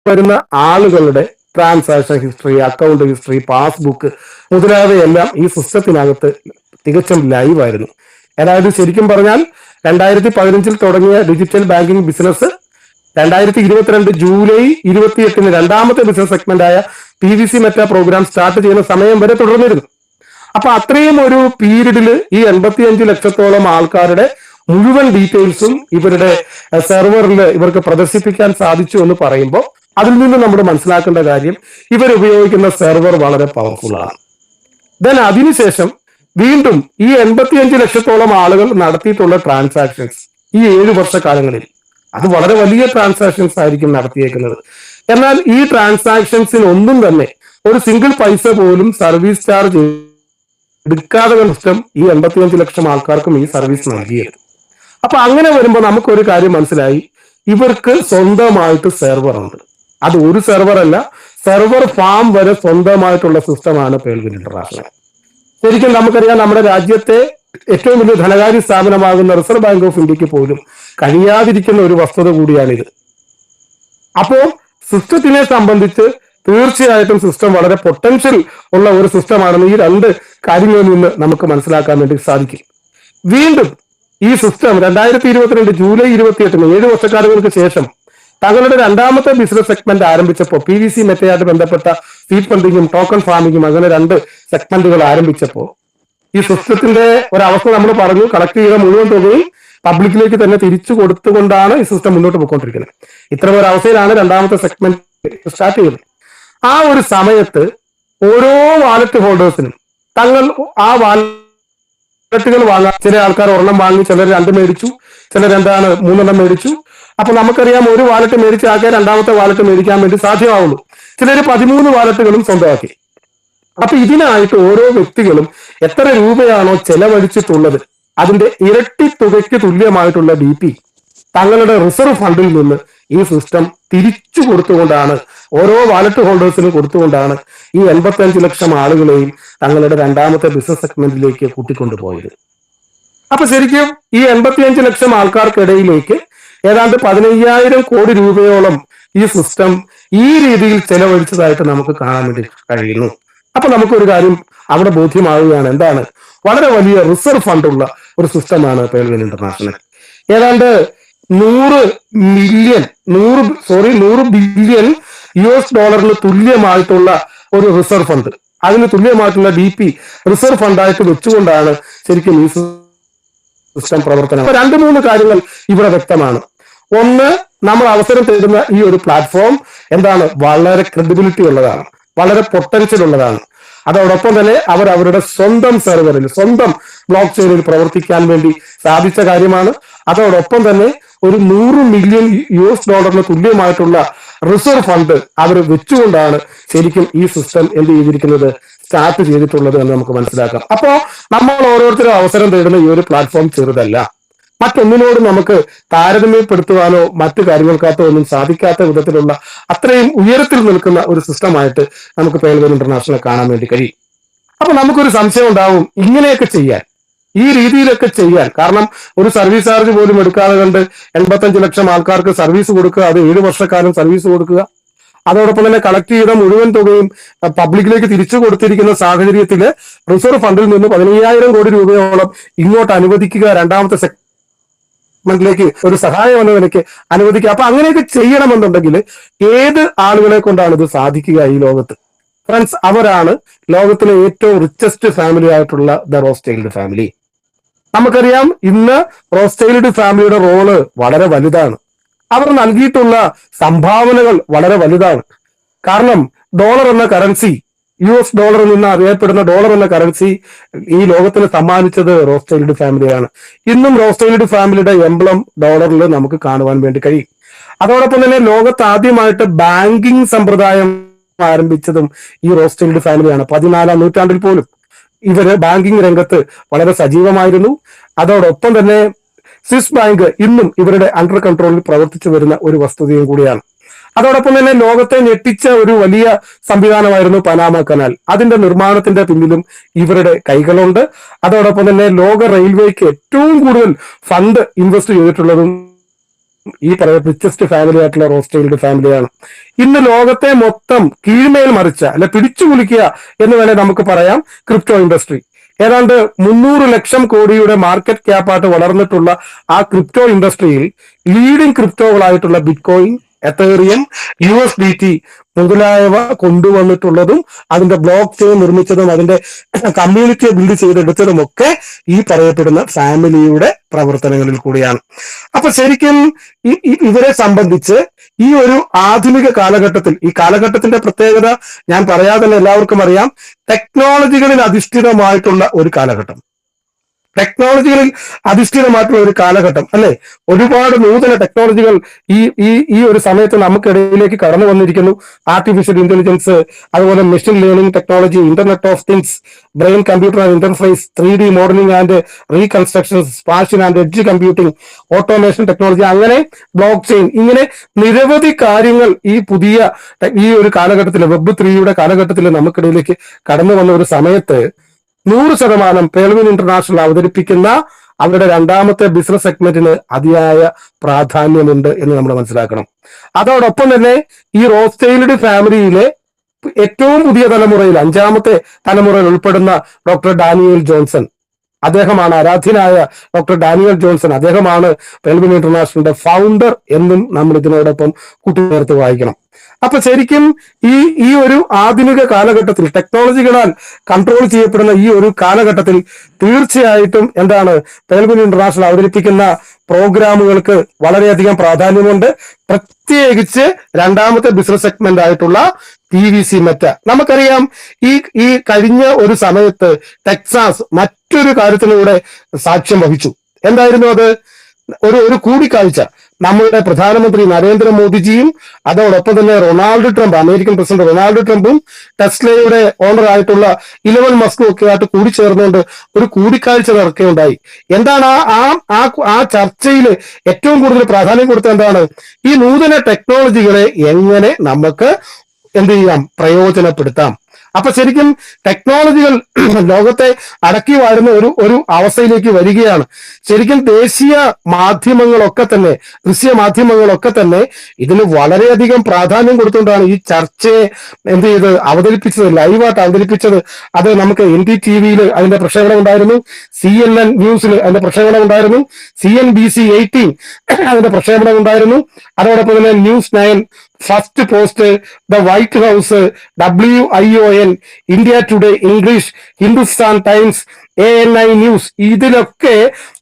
വരുന്ന ആളുകളുടെ transaction history, account history, passbook മുതലായവയെല്ലാം ഈ സിസ്റ്റത്തിനകത്ത് തികച്ചും ലൈവായിരുന്നു. അതായത് ശരിക്കും പറഞ്ഞാൽ 2015 തുടങ്ങിയ ഡിജിറ്റൽ ബാങ്കിങ് ബിസിനസ് 2022 ജൂലൈ 28 രണ്ടാമത്തെ ബിസിനസ് സെഗ്മെന്റായ PVC മെറ്റ പ്രോഗ്രാം സ്റ്റാർട്ട് ചെയ്യുന്ന സമയം വരെ തുടർന്നിരുന്നു. അപ്പൊ അത്രയും ഒരു പീരീഡിൽ ഈ 85 ലക്ഷത്തോളം ആൾക്കാരുടെ മുഴുവൻ ഡീറ്റെയിൽസും ഇവരുടെ സെർവറിൽ ഇവർക്ക് പ്രദർശിപ്പിക്കാൻ സാധിച്ചു എന്ന് പറയുമ്പോൾ അതിൽ നിന്ന് നമ്മൾ മനസ്സിലാക്കേണ്ട കാര്യം ഇവർ ഉപയോഗിക്കുന്ന സെർവർ വളരെ പവർഫുൾ ആണ്. ദെൻ അതിനുശേഷം വീണ്ടും ഈ 85 ലക്ഷത്തോളം ആളുകൾ നടത്തിയിട്ടുള്ള ട്രാൻസാക്ഷൻസ് ഈ 7 വർഷക്കാലങ്ങളിൽ അത് വളരെ വലിയ ട്രാൻസാക്ഷൻസ് ആയിരിക്കും നടത്തിയേക്കുന്നത്. എന്നാൽ ഈ ട്രാൻസാക്ഷൻസിന് ഒന്നും തന്നെ ഒരു സിംഗിൾ പൈസ പോലും സർവീസ് ചാർജ് എടുക്കാതെ സിസ്റ്റം ഈ 85 ലക്ഷം ആൾക്കാർക്കും ഈ സർവീസ് നൽകിയത്. അപ്പൊ അങ്ങനെ വരുമ്പോൾ നമുക്കൊരു കാര്യം മനസ്സിലായി, ഇവർക്ക് സ്വന്തമായിട്ട് സെർവർ ഉണ്ട്. അത് ഒരു സെർവർ അല്ല, സെർവർ ഫാം വരെ സ്വന്തമായിട്ടുള്ള സിസ്റ്റമാണ് പേൾവിൻ ഇന്റർനാഷണൽ. ശരിക്കും നമുക്കറിയാം, നമ്മുടെ രാജ്യത്തെ ഏറ്റവും വലിയ ധനകാര്യ സ്ഥാപനമാകുന്ന റിസർവ് ബാങ്ക് ഓഫ് ഇന്ത്യക്ക് പോലും കഴിയാതിരിക്കുന്ന ഒരു വസ്തുത കൂടിയാണിത്. അപ്പോൾ സിസ്റ്റത്തിനെ സംബന്ധിച്ച് തീർച്ചയായിട്ടും സിസ്റ്റം വളരെ പൊട്ടൻഷ്യൽ ഉള്ള ഒരു സിസ്റ്റമാണെന്ന് ഈ 2 കാര്യങ്ങളിൽ നിന്ന് നമുക്ക് മനസ്സിലാക്കാൻ വേണ്ടി സാധിക്കും. വീണ്ടും ഈ സിസ്റ്റം 2022 ജൂലൈ 28 7 വർഷക്കാലങ്ങൾക്ക് ശേഷം തങ്ങളുടെ രണ്ടാമത്തെ ബിസിനസ് സെഗ്മെന്റ് ആരംഭിച്ചപ്പോൾ PVC മെറ്റയായിട്ട് ബന്ധപ്പെട്ട സീഡ് ഫണ്ടിങ്ങും ടോക്കൺ ഫാമിങ്ങും അങ്ങനെ 2 സെഗ്മെന്റുകൾ ആരംഭിച്ചപ്പോൾ ഈ സിസ്റ്റത്തിന്റെ ഒരവസ്ഥ നമ്മൾ പറഞ്ഞു, കളക്ട് ചെയ്ത മുഴുവൻ തുകയും പബ്ലിക്കിലേക്ക് തന്നെ തിരിച്ചു കൊടുത്തുകൊണ്ടാണ് ഈ സിസ്റ്റം മുന്നോട്ട് പോയിക്കൊണ്ടിരിക്കുന്നത്. ഇത്തരം ഒരു അവസ്ഥയിലാണ് രണ്ടാമത്തെ സെഗ്മെന്റ് സ്റ്റാർട്ട് ചെയ്തത്. ആ ഒരു സമയത്ത് ഓരോ വാലറ്റ് ഹോൾഡേഴ്സിനും തങ്ങൾ ആ വാലറ്റുകൾ വാങ്ങാൻ, ചില ആൾക്കാർ ഒരെണ്ണം വാങ്ങി, ചിലർ 2 മേടിച്ചു, ചിലർ 3 മേടിച്ചു. അപ്പൊ നമുക്കറിയാം, ഒരു വാലറ്റ് മേടിച്ച ആൾക്കാർ രണ്ടാമത്തെ വാലറ്റ് മേടിക്കാൻ വേണ്ടി സാധ്യമാവുള്ളൂ. ചിലർ 13 വാലറ്റുകളും സ്വന്തമാക്കി. അപ്പൊ ഇതിനായിട്ട് ഓരോ വ്യക്തികളും എത്ര രൂപയാണോ ചെലവഴിച്ചിട്ടുള്ളത് അതിന്റെ ഇരട്ടി തുകയ്ക്ക് തുല്യമായിട്ടുള്ള DP തങ്ങളുടെ റിസർവ് ഫണ്ടിൽ നിന്ന് ഈ സിസ്റ്റം തിരിച്ചു കൊടുത്തുകൊണ്ടാണ്, ഓരോ വാലറ്റ് ഹോൾഡേഴ്സിനും കൊടുത്തുകൊണ്ടാണ് ഈ 85 ലക്ഷം ആളുകളെയും തങ്ങളുടെ രണ്ടാമത്തെ ബിസിനസ് സെഗ്മെന്റിലേക്ക് കൂട്ടിക്കൊണ്ടുപോയത്. അപ്പൊ ശരിക്കും ഈ 85 ലക്ഷം ആൾക്കാർക്കിടയിലേക്ക് ഏതാണ്ട് 15,000 കോടി രൂപയോളം ഈ സിസ്റ്റം ഈ രീതിയിൽ ചെലവഴിച്ചതായിട്ട് നമുക്ക് കാണാൻ വേണ്ടി കഴിയുന്നു. അപ്പൊ നമുക്കൊരു കാര്യം അവിടെ ബോധ്യമാവുകയാണ്, എന്താണ്, വളരെ വലിയ റിസർവ് ഫണ്ടുള്ള ഒരു സിസ്റ്റമാണ് പേൾവിൻ ഇന്റർനാഷണൽ. ഏതാണ്ട് 100 ബില്യൺ US$ തുല്യമായിട്ടുള്ള ഒരു റിസർവ് ഫണ്ട്, അതിന് തുല്യമായിട്ടുള്ള DP റിസർവ് ഫണ്ടായിട്ട് വെച്ചുകൊണ്ടാണ് ശരിക്കും ഈ സിസ്റ്റം പ്രവർത്തനം. 2-3 കാര്യങ്ങൾ ഇവിടെ വ്യക്തമാണ്. ഒന്ന്, നമ്മൾ അവസരം തേടുന്ന ഈ ഒരു പ്ലാറ്റ്ഫോം എന്താണ്, വളരെ ക്രെഡിബിലിറ്റി ഉള്ളതാണ്, വളരെ പൊട്ടൻഷ്യൽ ഉള്ളതാണ്. അതോടൊപ്പം തന്നെ അവർ അവരുടെ സ്വന്തം സെർവറിൽ, സ്വന്തം ബ്ലോക്ക് ചെയിനിൽ പ്രവർത്തിക്കാൻ വേണ്ടി സാധിച്ച കാര്യമാണ്. അതോടൊപ്പം തന്നെ ഒരു 100 മില്യൺ US$ തുല്യമായിട്ടുള്ള റിസർവ് ഫണ്ട് അവർ വെച്ചുകൊണ്ടാണ് ശരിക്കും ഈ സിസ്റ്റം എന്ത് ചെയ്തിരിക്കുന്നത്, സ്റ്റാർട്ട് ചെയ്തിട്ടുള്ളത് എന്ന് നമുക്ക് മനസ്സിലാക്കാം. അപ്പോ നമ്മൾ ഓരോരുത്തരും അവസരം തേടുന്ന ഈ ഒരു പ്ലാറ്റ്ഫോം ചെറുതല്ല. മറ്റൊന്നിനോടും നമുക്ക് താരതമ്യപ്പെടുത്തുവാനോ മറ്റു കാര്യങ്ങൾക്കകത്തോ ഒന്നും സാധിക്കാത്ത വിധത്തിലുള്ള അത്രയും ഉയരത്തിൽ നിൽക്കുന്ന ഒരു സിസ്റ്റമായിട്ട് നമുക്ക് പേൾവിൻ ഇന്റർനാഷണൽ കാണാൻ വേണ്ടി കഴിയും. അപ്പൊ നമുക്കൊരു സംശയം ഉണ്ടാവും, ഇങ്ങനെയൊക്കെ ചെയ്യാൻ, ഈ രീതിയിലൊക്കെ ചെയ്യാൻ, കാരണം ഒരു സർവീസ് ചാർജ് പോലും എടുക്കാതെ കണ്ട് 85 ലക്ഷം ആൾക്കാർക്ക് സർവീസ് കൊടുക്കുക, അത് 7 വർഷക്കാലം സർവീസ് കൊടുക്കുക, അതോടൊപ്പം തന്നെ കളക്ട് ചെയ്ത മുഴുവൻ തുകയും പബ്ലിക്കിലേക്ക് തിരിച്ചു കൊടുത്തിരിക്കുന്ന സാഹചര്യത്തിൽ റിസർവ് ഫണ്ടിൽ നിന്ന് 15,000 കോടി രൂപയോളം ഇങ്ങോട്ട് അനുവദിക്കുക, രണ്ടാമത്തെ സെഗ്മെന്റിലേക്ക് ഒരു സഹായം എന്ന നിലയ്ക്ക് അനുവദിക്കുക. അപ്പൊ അങ്ങനെയൊക്കെ ചെയ്യണമെന്നുണ്ടെങ്കിൽ ഏത് ആളുകളെ കൊണ്ടാണ് ഇത് സാധിക്കുക ഈ ലോകത്ത്? ഫ്രണ്ട്സ്, അവരാണ് ലോകത്തിലെ ഏറ്റവും റിച്ചസ്റ്റ് ഫാമിലി ആയിട്ടുള്ള ദ റോസ്ചൈൽഡ് ഫാമിലി. നമുക്കറിയാം, ഇന്ന് റോസ്ചൈൽഡ് ഫാമിലിയുടെ റോള് വളരെ വലുതാണ്. അവർ നൽകിയിട്ടുള്ള സംഭാവനകൾ വളരെ വലുതാണ്. കാരണം ഡോളർ എന്ന കറൻസി, US$ നിന്ന് അറിയപ്പെടുന്ന ഡോളർ എന്ന കറൻസി ഈ ലോകത്തിന് സമ്മാനിച്ചത് റോസ്ചൈൽഡ് ഫാമിലിയാണ്. ഇന്നും റോസ്ചൈൽഡ് ഫാമിലിയുടെ എംബ്ലം ഡോളറിൽ നമുക്ക് കാണുവാൻ വേണ്ടി കഴിയും. അതോടൊപ്പം തന്നെ ലോകത്ത് ആദ്യമായിട്ട് ബാങ്കിങ് സമ്പ്രദായം ആരംഭിച്ചതും ഈ റോസ്ചൈൽഡ് ഫാമിലിയാണ്. 14-ാം നൂറ്റാണ്ടിൽ പോലും ഇവര് ബാങ്കിങ് രംഗത്ത് വളരെ സജീവമായിരുന്നു. അതോടൊപ്പം തന്നെ സ്വിസ് ബാങ്ക് ഇന്നും ഇവരുടെ അണ്ടർ കൺട്രോളിൽ പ്രവർത്തിച്ചു വരുന്ന ഒരു വസ്തുതയും കൂടിയാണ്. അതോടൊപ്പം തന്നെ ലോകത്തെ ഞെട്ടിച്ച ഒരു വലിയ സംവിധാനമായിരുന്നു പനാമ കനാൽ. അതിന്റെ നിർമ്മാണത്തിന്റെ പിന്നിലും ഇവരുടെ കൈകളുണ്ട്. അതോടൊപ്പം തന്നെ ലോക റെയിൽവേക്ക് ഏറ്റവും കൂടുതൽ ഫണ്ട് ഇൻവെസ്റ്റ് ചെയ്തിട്ടുള്ളതും ഈ പറയുന്ന റിച്ചസ്റ്റ് ഫാമിലി ആയിട്ടുള്ള റോസ്റ്റൈൽഡ് ഫാമിലിയാണ്. ഇന്ന് ലോകത്തെ മൊത്തം കീഴ്മേൽ മറിച്ച അല്ലെ പിടിച്ചു കുലുക്കുക എന്ന് വേണേൽ നമുക്ക് പറയാം ക്രിപ്റ്റോ ഇൻഡസ്ട്രി. ഏതാണ്ട് 300 ലക്ഷം കോടിയുടെ മാർക്കറ്റ് ക്യാപ്പായിട്ട് വളർന്നിട്ടുള്ള ആ ക്രിപ്റ്റോ ഇൻഡസ്ട്രിയിൽ ലീഡിംഗ് ക്രിപ്റ്റോകളായിട്ടുള്ള ബിറ്റ്കോയിൻ, എത്തേറിയം, USDT മുതലായവ കൊണ്ടുവന്നിട്ടുള്ളതും അതിന്റെ ബ്ലോക്ക് ചെയിൻ നിർമ്മിച്ചതും അതിന്റെ കമ്മ്യൂണിറ്റിയെ ബിൽഡ് ചെയ്തെടുത്തതും ഒക്കെ ഈ പറയപ്പെടുന്ന ഫാമിലിയുടെ പ്രവർത്തനങ്ങളിൽ കൂടിയാണ്. അപ്പൊ ശരിക്കും ഇവരെ സംബന്ധിച്ച് ഈ ഒരു ആധുനിക കാലഘട്ടത്തിൽ, ഈ കാലഘട്ടത്തിന്റെ പ്രത്യേകത ഞാൻ പറയാതെ തന്നെ എല്ലാവർക്കും അറിയാം, ടെക്നോളജികളിൽ അധിഷ്ഠിതമായിട്ടുള്ള ഒരു കാലഘട്ടം, ടെക്നോളജികളിൽ അധിഷ്ഠിതമായിട്ടുള്ള ഒരു കാലഘട്ടം അല്ലെ. ഒരുപാട് നൂതന ടെക്നോളജികൾ ഈ ഈ ഈ ഒരു സമയത്ത് നമുക്കിടയിലേക്ക് കടന്നു വന്നിരിക്കുന്നു. ആർട്ടിഫിഷ്യൽ ഇന്റലിജൻസ്, അതുപോലെ machine learning technology, internet of things, brain computer interface, 3D modelling and reconstruction, spatial and edge computing, automation technology, അങ്ങനെ ബ്ലോക്ക് ചെയിൻ, ഇങ്ങനെ നിരവധി കാര്യങ്ങൾ ഈ ഒരു കാലഘട്ടത്തിൽ, വെബ് 3യുടെ കാലഘട്ടത്തിൽ നമുക്കിടയിലേക്ക് കടന്നു വന്ന ഒരു സമയത്ത് 100% പേൾവിൻ ഇന്റർനാഷണൽ അവതരിപ്പിക്കുന്ന അവരുടെ രണ്ടാമത്തെ ബിസിനസ് സെഗ്മെന്റിന് അതിയായ പ്രാധാന്യമുണ്ട് എന്ന് നമ്മൾ മനസ്സിലാക്കണം. അതോടൊപ്പം തന്നെ ഈ റോസ്റ്റൈൽഡ് ഫാമിലിയിലെ ഏറ്റവും പുതിയ തലമുറയിൽ, 5ാമത്തെ തലമുറയിൽ ഉൾപ്പെടുന്ന ഡോക്ടർ ഡാനിയൽ ജോൺസൺ, അദ്ദേഹമാണ് ആരാധ്യനായ ഡോക്ടർ ഡാനിയൽ ജോൺസൺ, അദ്ദേഹമാണ് പേൾവിൻ ഇന്റർനാഷണലിന്റെ ഫൗണ്ടർ എന്നും നമ്മൾ ഇതിനോടൊപ്പം കൂട്ടിച്ചേർത്ത് വായിക്കണം. അപ്പൊ ശരിക്കും ഈ ഒരു ആധുനിക കാലഘട്ടത്തിൽ, ടെക്നോളജികളാൽ കൺട്രോൾ ചെയ്യപ്പെടുന്ന ഈ ഒരു കാലഘട്ടത്തിൽ തീർച്ചയായിട്ടും എന്താണ്, പേൾവിൻ ഇന്റർനാഷണൽ അവതരിപ്പിക്കുന്ന പ്രോഗ്രാമുകൾക്ക് വളരെയധികം പ്രാധാന്യമുണ്ട്. പ്രത്യേകിച്ച് രണ്ടാമത്തെ ബിസിനസ് സെഗ്മെന്റ് ആയിട്ടുള്ള PVC മെറ്റ. നമുക്കറിയാം ഈ കഴിഞ്ഞ ഒരു സമയത്ത് ടെക്സാസ് മറ്റൊരു കാര്യത്തിലൂടെ സാക്ഷ്യം വഹിച്ചു. എന്തായിരുന്നു അത്? ഒരു കൂടിക്കാഴ്ച നമ്മളുടെ പ്രധാനമന്ത്രി നരേന്ദ്രമോദിജിയും അതോടൊപ്പം തന്നെ Ronald Trump, American president Ronald ട്രംപും ടെസ്ലയുടെ ഓണർ ആയിട്ടുള്ള ഇലവൻ മസ്കും ഒക്കെ ആയിട്ട് കൂടിച്ചേർന്നുകൊണ്ട് ഒരു കൂടിക്കാഴ്ച നടക്കുകയുണ്ടായി. എന്താണ് ആ ചർച്ചയിൽ ഏറ്റവും കൂടുതൽ പ്രാധാന്യം കൊടുത്തത്? എന്താണ്, ഈ നൂതന ടെക്നോളജികളെ എങ്ങനെ നമുക്ക് എന്ത് ചെയ്യാം, പ്രയോജനപ്പെടുത്താം. അപ്പൊ ശരിക്കും ടെക്നോളജികൾ ലോകത്തെ അടക്കി വാഴുന്ന ഒരു അവസ്ഥയിലേക്ക് വരികയാണ്. ശരിക്കും ദേശീയ മാധ്യമങ്ങളൊക്കെ തന്നെ, ദൃശ്യ മാധ്യമങ്ങളൊക്കെ തന്നെ ഇതിന് വളരെയധികം പ്രാധാന്യം കൊടുത്തുകൊണ്ടാണ് ഈ ചർച്ചയെ എന്ത് ചെയ്ത് അവതരിപ്പിച്ചത്, ലൈവായിട്ട് അവതരിപ്പിച്ചത്. അത് നമുക്ക് NDTV അതിന്റെ പ്രക്ഷേപണം ഉണ്ടായിരുന്നു, CNN ന്യൂസിൽ അതിന്റെ പ്രക്ഷേപണം ഉണ്ടായിരുന്നു, CNBC 18 അതിന്റെ പ്രക്ഷേപണം ഉണ്ടായിരുന്നു. അതോടൊപ്പം തന്നെ News 9, first post, the white house, WION, India today English, Hindustan times, ANI news, ഇതിലൊക്കെ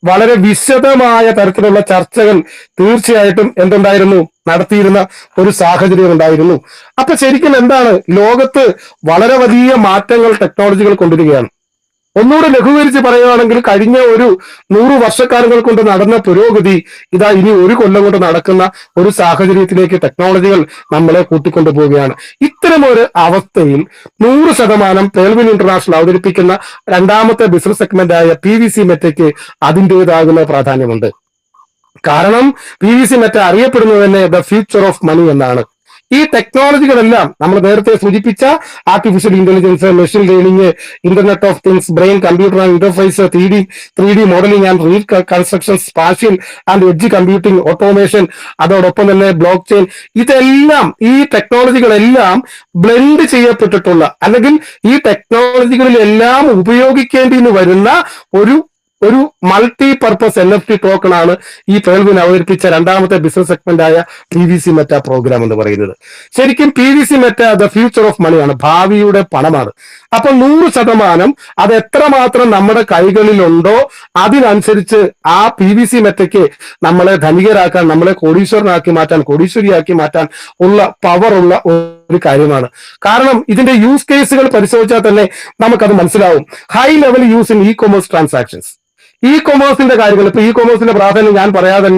വളരെ വിശദമായ തരത്തിലുള്ള ചർച്ചകൾ തീർച്ചയായിട്ടും എന്തുണ്ടായിരുന്നു, നടത്തിയിരുന്ന ഒരു സാഹചര്യം ഉണ്ടായിരുന്നു. അപ്പൊ ശരിക്കും എന്താണ്, ലോകത്ത് വളരെ വലിയ മാറ്റങ്ങൾ ടെക്നോളജികൾ കൊണ്ടുവരികയാണ്. ഒന്നുകൂടെ ലഘൂകരിച്ച് പറയുകയാണെങ്കിൽ കഴിഞ്ഞ ഒരു 100 വർഷക്കാലങ്ങൾ കൊണ്ട് നടന്ന പുരോഗതി ഇതാ ഇനി ഒരു കൊല്ലം കൊണ്ട് നടക്കുന്ന ഒരു സാഹചര്യത്തിലേക്ക് ടെക്നോളജികൾ നമ്മളെ കൂട്ടിക്കൊണ്ടു പോവുകയാണ്. ഇത്തരമൊരു അവസ്ഥയിൽ 100% പേൾവിൻ ഇന്റർനാഷണൽ അവതരിപ്പിക്കുന്ന രണ്ടാമത്തെ ബിസിനസ് സെഗ്മെന്റായ PVC മെറ്റയ്ക്ക് അതിൻ്റെതാകുന്ന പ്രാധാന്യമുണ്ട്. കാരണം PVC മെറ്റ അറിയപ്പെടുന്നത് തന്നെ ദ ഫ്യൂച്ചർ ഓഫ് മണി എന്നാണ്. ഈ ടെക്നോളജികളെല്ലാം നമ്മൾ നേരത്തെ സൂചിപ്പിച്ച artificial intelligence, machine learning, internet of things, brain computer interface, 3D modelling and reconstruction, spatial and edge computing, automation, അതോടൊപ്പം തന്നെ ബ്ലോക്ക് ചെയിൻ, ഇതെല്ലാം ഈ ടെക്നോളജികളെല്ലാം ബ്ലെൻഡ് ചെയ്യപ്പെട്ടിട്ടുള്ള, അല്ലെങ്കിൽ ഈ ടെക്നോളജികളിലെല്ലാം ഉപയോഗിക്കേണ്ടി വരുന്ന ഒരു മൾട്ടി പർപ്പസ് NFT ടോക്കൺ ആണ് ഈ പേൾവിൻ അവതരിപ്പിച്ച രണ്ടാമത്തെ ബിസിനസ് സെഗ്മെന്റ് ആയ PVC മെറ്റ പ്രോഗ്രാം എന്ന് പറയുന്നത്. ശരിക്കും PVC Meta the future of മണിയാണ്, ഭാവിയുടെ പണമാണ്. അപ്പൊ 100% അത് എത്രമാത്രം നമ്മുടെ കൈകളിലുണ്ടോ അതിനനുസരിച്ച് ആ PVC മെറ്റയ്ക്ക് നമ്മളെ ധനികരാക്കാൻ, നമ്മളെ കോടീശ്വരനാക്കി മാറ്റാൻ, കോടീശ്വരിയാക്കി മാറ്റാൻ ഉള്ള പവറുള്ള ഒരു കാര്യമാണ്. കാരണം ഇതിന്റെ യൂസ് കേസുകൾ പരിശോധിച്ചാൽ തന്നെ നമുക്കത് മനസ്സിലാവും. High level use in E-commerce transactions, E-commerceന്റെ കാര്യങ്ങൾ, ഇപ്പൊ E-commerceന്റെ പ്രാധാന്യം ഞാൻ പറയാതെ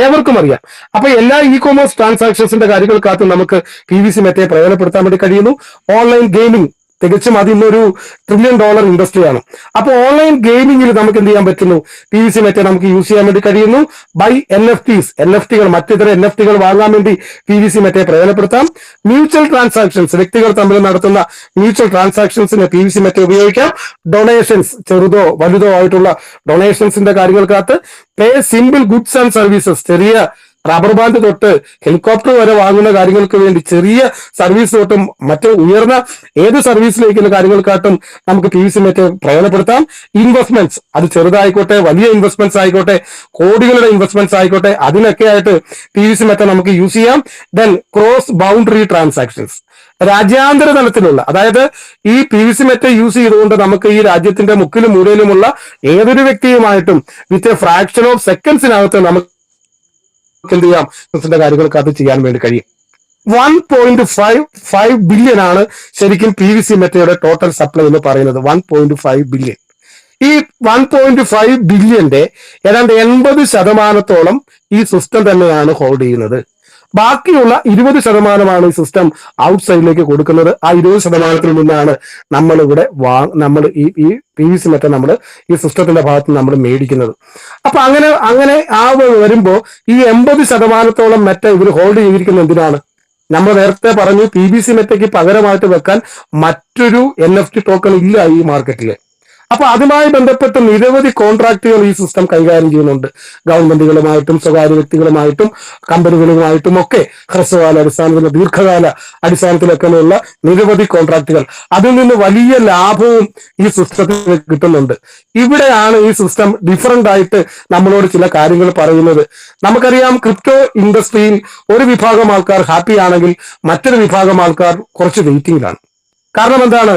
ഏവർക്കും അറിയാം. അപ്പൊ എല്ലാ E-commerce ട്രാൻസാക്ഷൻസിന്റെ കാര്യങ്ങൾക്കകത്ത് നമുക്ക് PVC മെറ്റയെ പ്രയോജനപ്പെടുത്താൻ വേണ്ടി കഴിയുന്നു. ഓൺലൈൻ ഗെയിമിംഗ്, തികച്ചും അത് ഇന്നൊരു $1 ട്രില്യൺ ഇൻഡസ്ട്രിയാണ്. അപ്പൊ ഓൺലൈൻ ഗെയിമിംഗിൽ നമുക്ക് എന്ത് ചെയ്യാൻ പറ്റുന്നു? PVC മെറ്റ നമുക്ക് യൂസ് ചെയ്യാൻ വേണ്ടി കഴിയുന്നു. ബൈ NFT മറ്റിതര NFT വാങ്ങാൻ വേണ്ടി PVC മെറ്റയെ പ്രയോജനപ്പെടുത്താം. മ്യൂച്വൽ ട്രാൻസാക്ഷൻസ്, വ്യക്തികൾ തമ്മിൽ നടത്തുന്ന മ്യൂച്വൽ ട്രാൻസാക്ഷൻസിന് PVC മെറ്റ ഉപയോഗിക്കാം. ഡൊണേഷൻസ്, ചെറുതോ വലുതോ ആയിട്ടുള്ള ഡൊണേഷൻസിന്റെ കാര്യങ്ങൾക്കകത്ത് പേ സിമ്പിൾ ഗുഡ്സ് ആൻഡ് സർവീസസ്, ചെറിയ റബ്ബർ ബാൻഡ് തൊട്ട് ഹെലികോപ്റ്റർ വരെ വാങ്ങുന്ന കാര്യങ്ങൾക്ക് വേണ്ടി ചെറിയ സർവീസ് തൊട്ടും മറ്റ് ഉയർന്ന ഏത് സർവീസിലേക്കുള്ള കാര്യങ്ങൾക്കായിട്ടും നമുക്ക് PVC മെറ്റ പ്രയോജനപ്പെടുത്താം. ഇൻവെസ്റ്റ്മെന്റ്സ്, അത് ചെറുതായിക്കോട്ടെ വലിയ ഇൻവെസ്റ്റ്മെന്റ്സ് ആയിക്കോട്ടെ കോടികളുടെ ഇൻവെസ്റ്റ്മെന്റ്സ് ആയിക്കോട്ടെ അതിനൊക്കെ ആയിട്ട് PVC മെറ്റ നമുക്ക് യൂസ് ചെയ്യാം. ദെൻ ക്രോസ് ബൗണ്ടറി ട്രാൻസാക്ഷൻസ്, രാജ്യാന്തര തലത്തിലുള്ള, അതായത് ഈ PVC മെറ്റ യൂസ് ചെയ്തുകൊണ്ട് നമുക്ക് ഈ രാജ്യത്തിന്റെ മുക്കിലും മൂലയിലുമുള്ള ഏതൊരു വ്യക്തിയുമായിട്ടും വിത്ത് എ ഫ്രാക്ഷൻ ഓഫ് സെക്കൻഡ്സിനകത്ത് നമുക്ക് എന്ത് ചെയ്യാം? ബിസിനസിന്റെ കാര്യങ്ങൾക്ക് അത് ചെയ്യാൻ വേണ്ടി കഴിയും. 1.55 ബില്യൺ ആണ് ശരിക്കും PVC മെറ്റയുടെ ടോട്ടൽ സപ്ലൈ എന്ന് പറയുന്നത്. 1.5 ബില്യൺ. ഈ 1.5 ബില്യന്റെ ഏതാണ്ട് 80% ഈ സിസ്റ്റം തന്നെയാണ് ഹോൾഡ് ചെയ്യുന്നത്. ബാക്കിയുള്ള 20% ഈ സിസ്റ്റം ഔട്ട് സൈഡിലേക്ക് കൊടുക്കുന്നത്. ആ 20% നിന്നാണ് നമ്മൾ ഈ PVC മെറ്റ നമ്മൾ ഈ സിസ്റ്റത്തിന്റെ ഭാഗത്ത് നമ്മൾ മേടിക്കുന്നത്. അപ്പൊ അങ്ങനെ വരുമ്പോ ഈ 80% മെറ്റ ഇവർ ഹോൾഡ് ചെയ്തിരിക്കുന്നത് എന്തിനാണ്? നമ്മൾ നേരത്തെ പറഞ്ഞു PVC മെറ്റയ്ക്ക് പകരമായിട്ട് വെക്കാൻ മറ്റൊരു NFT ടോക്കൺ ഇല്ല ഈ മാർക്കറ്റില്. അപ്പൊ അതുമായി ബന്ധപ്പെട്ട് നിരവധി കോൺട്രാക്റ്റുകൾ ഈ സിസ്റ്റം കൈകാര്യം ചെയ്യുന്നുണ്ട്. ഗവൺമെന്റുകളുമായിട്ടും സ്വകാര്യ വ്യക്തികളുമായിട്ടും കമ്പനികളുമായിട്ടും ഒക്കെ ഹ്രസ്വകാല അടിസ്ഥാനത്തിൽ ദീർഘകാല അടിസ്ഥാനത്തിലൊക്കെയുള്ള നിരവധി കോൺട്രാക്റ്റുകൾ, അതിൽ നിന്ന് വലിയ ലാഭവും ഈ സിസ്റ്റത്തിന് കിട്ടുന്നുണ്ട്. ഇവിടെയാണ് ഈ സിസ്റ്റം ഡിഫറന്റ് ആയിട്ട് നമ്മളോട് ചില കാര്യങ്ങൾ പറയുന്നത്. നമുക്കറിയാം ക്രിപ്റ്റോ ഇൻഡസ്ട്രിയിൽ ഒരു വിഭാഗം ആൾക്കാർ ഹാപ്പി ആണെങ്കിൽ മറ്റൊരു വിഭാഗം ആൾക്കാർ കുറച്ച് വെയിറ്റിംഗിലാണ്. കാരണം എന്താണ്?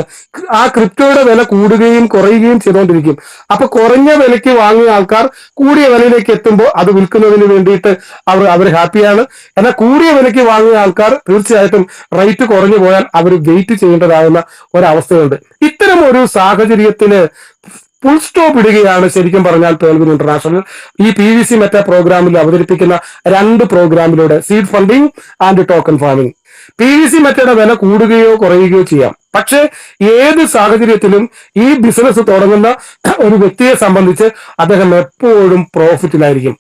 ആ ക്രിപ്റ്റോയുടെ വില കൂടുകയും കുറയുകയും ചെയ്തുകൊണ്ടിരിക്കും. അപ്പൊ കുറഞ്ഞ വിലയ്ക്ക് വാങ്ങിയ ആൾക്കാർ കൂടിയ വിലയിലേക്ക് എത്തുമ്പോൾ അത് വിൽക്കുന്നതിന് വേണ്ടിയിട്ട് അവർ ഹാപ്പിയാണ്. എന്നാൽ കൂടിയ വിലയ്ക്ക് വാങ്ങിയ ആൾക്കാർ തീർച്ചയായിട്ടും റേറ്റ് കുറഞ്ഞു പോയാൽ അവർ വെയിറ്റ് ചെയ്യേണ്ടതാകുന്ന ഒരവസ്ഥയുണ്ട്. ഇത്തരം ഒരു സാഹചര്യത്തിന് ഫുൾ സ്റ്റോപ്പ് ഇടുകയാണ് ശരിക്കും പറഞ്ഞാൽ പേൾവിൻ ഇന്റർനാഷണൽ ഈ PVC മെറ്റ പ്രോഗ്രാമിൽ അവതരിപ്പിക്കുന്ന 2 പ്രോഗ്രാമിലൂടെ, seed funding and token farming. PVC മെറ്റയുടെ വില കൂടുകയോ കുറയുകയോ ചെയ്യാം. പക്ഷെ ഏത് സാഹചര്യത്തിലും ഈ ബിസിനസ് തുടങ്ങുന്ന ഒരു വ്യക്തിയെ സംബന്ധിച്ച് അദ്ദേഹം എപ്പോഴും പ്രോഫിറ്റിലായിരിക്കും.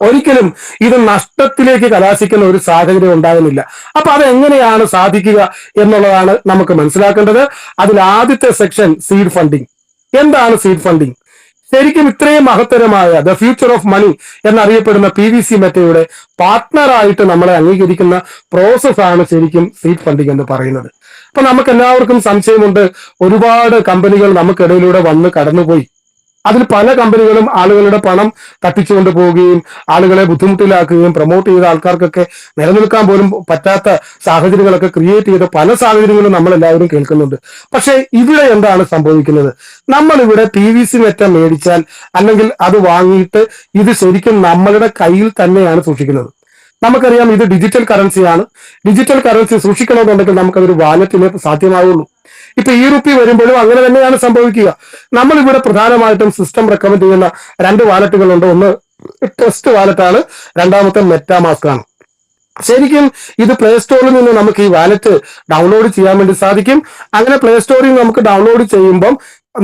ഒരിക്കലും ഇത് നഷ്ടത്തിലേക്ക് കലാശിക്കുന്ന ഒരു സാഹചര്യം ഉണ്ടാകുന്നില്ല. അപ്പൊ അതെങ്ങനെയാണ് സാധിക്കുക എന്നുള്ളതാണ് നമുക്ക് മനസ്സിലാക്കേണ്ടത്. അതിൽ ആദ്യത്തെ സെക്ഷൻ സീഡ് ഫണ്ടിങ്. എന്താണ് സീഡ് ഫണ്ടിങ്? ശരിക്കും ഇത്രയും മഹത്തരമായ ദ ഫ്യൂച്ചർ ഓഫ് മണി എന്നറിയപ്പെടുന്ന PVC മെറ്റയുടെ പാർട്ട്ണറായിട്ട് നമ്മളെ അംഗീകരിക്കുന്ന പ്രോസസ്സാണ് ശരിക്കും സീഡ് ഫണ്ടിങ് എന്ന് പറയുന്നത്. അപ്പൊ നമുക്ക് എല്ലാവർക്കും സംശയമുണ്ട്. ഒരുപാട് കമ്പനികൾ നമുക്കിടയിലൂടെ വന്ന് കടന്നുപോയി. അതിൽ പല കമ്പനികളും ആളുകളുടെ പണം തട്ടിച്ചുകൊണ്ട് പോവുകയും ആളുകളെ ബുദ്ധിമുട്ടിലാക്കുകയും പ്രൊമോട്ട് ചെയ്ത ആൾക്കാർക്കൊക്കെ നിലനിൽക്കാൻ പോലും പറ്റാത്ത സാഹചര്യങ്ങളൊക്കെ ക്രിയേറ്റ് ചെയ്ത പല സാഹചര്യങ്ങളും നമ്മൾ എല്ലാവരും കേൾക്കുന്നുണ്ട്. പക്ഷെ ഇവിടെ എന്താണ് സംഭവിക്കുന്നത്? നമ്മൾ ഇവിടെ PVC മെറ്റ മേടിച്ചാൽ അല്ലെങ്കിൽ അത് വാങ്ങിയിട്ട് ഇത് ശരിക്കും നമ്മളുടെ കയ്യിൽ തന്നെയാണ് സൂക്ഷിക്കുന്നത്. നമുക്കറിയാം ഇത് ഡിജിറ്റൽ കറൻസിയാണ്. ഡിജിറ്റൽ കറൻസി സൂക്ഷിക്കണമെന്നുണ്ടെങ്കിൽ നമുക്കതൊരു വാലറ്റിന് സാധ്യമാവുള്ളൂ. ഇപ്പൊ റുപ്പി വരുമ്പോഴും അങ്ങനെ തന്നെയാണ് സംഭവിക്കുക. നമ്മളിവിടെ പ്രധാനമായിട്ടും സിസ്റ്റം റെക്കമെൻഡ് ചെയ്യുന്ന 2 വാലറ്റുകളുണ്ട്. ഒന്ന് ട്രസ്റ്റ് വാലറ്റാണ്, രണ്ടാമത്തെ മെറ്റാമാസ്ക് ആണ്. ശരിക്കും ഇത് പ്ലേ സ്റ്റോറിൽ നിന്ന് നമുക്ക് ഈ വാലറ്റ് ഡൗൺലോഡ് ചെയ്യാൻ വേണ്ടി സാധിക്കും. അങ്ങനെ പ്ലേ സ്റ്റോറിൽ നമുക്ക് ഡൗൺലോഡ് ചെയ്യുമ്പം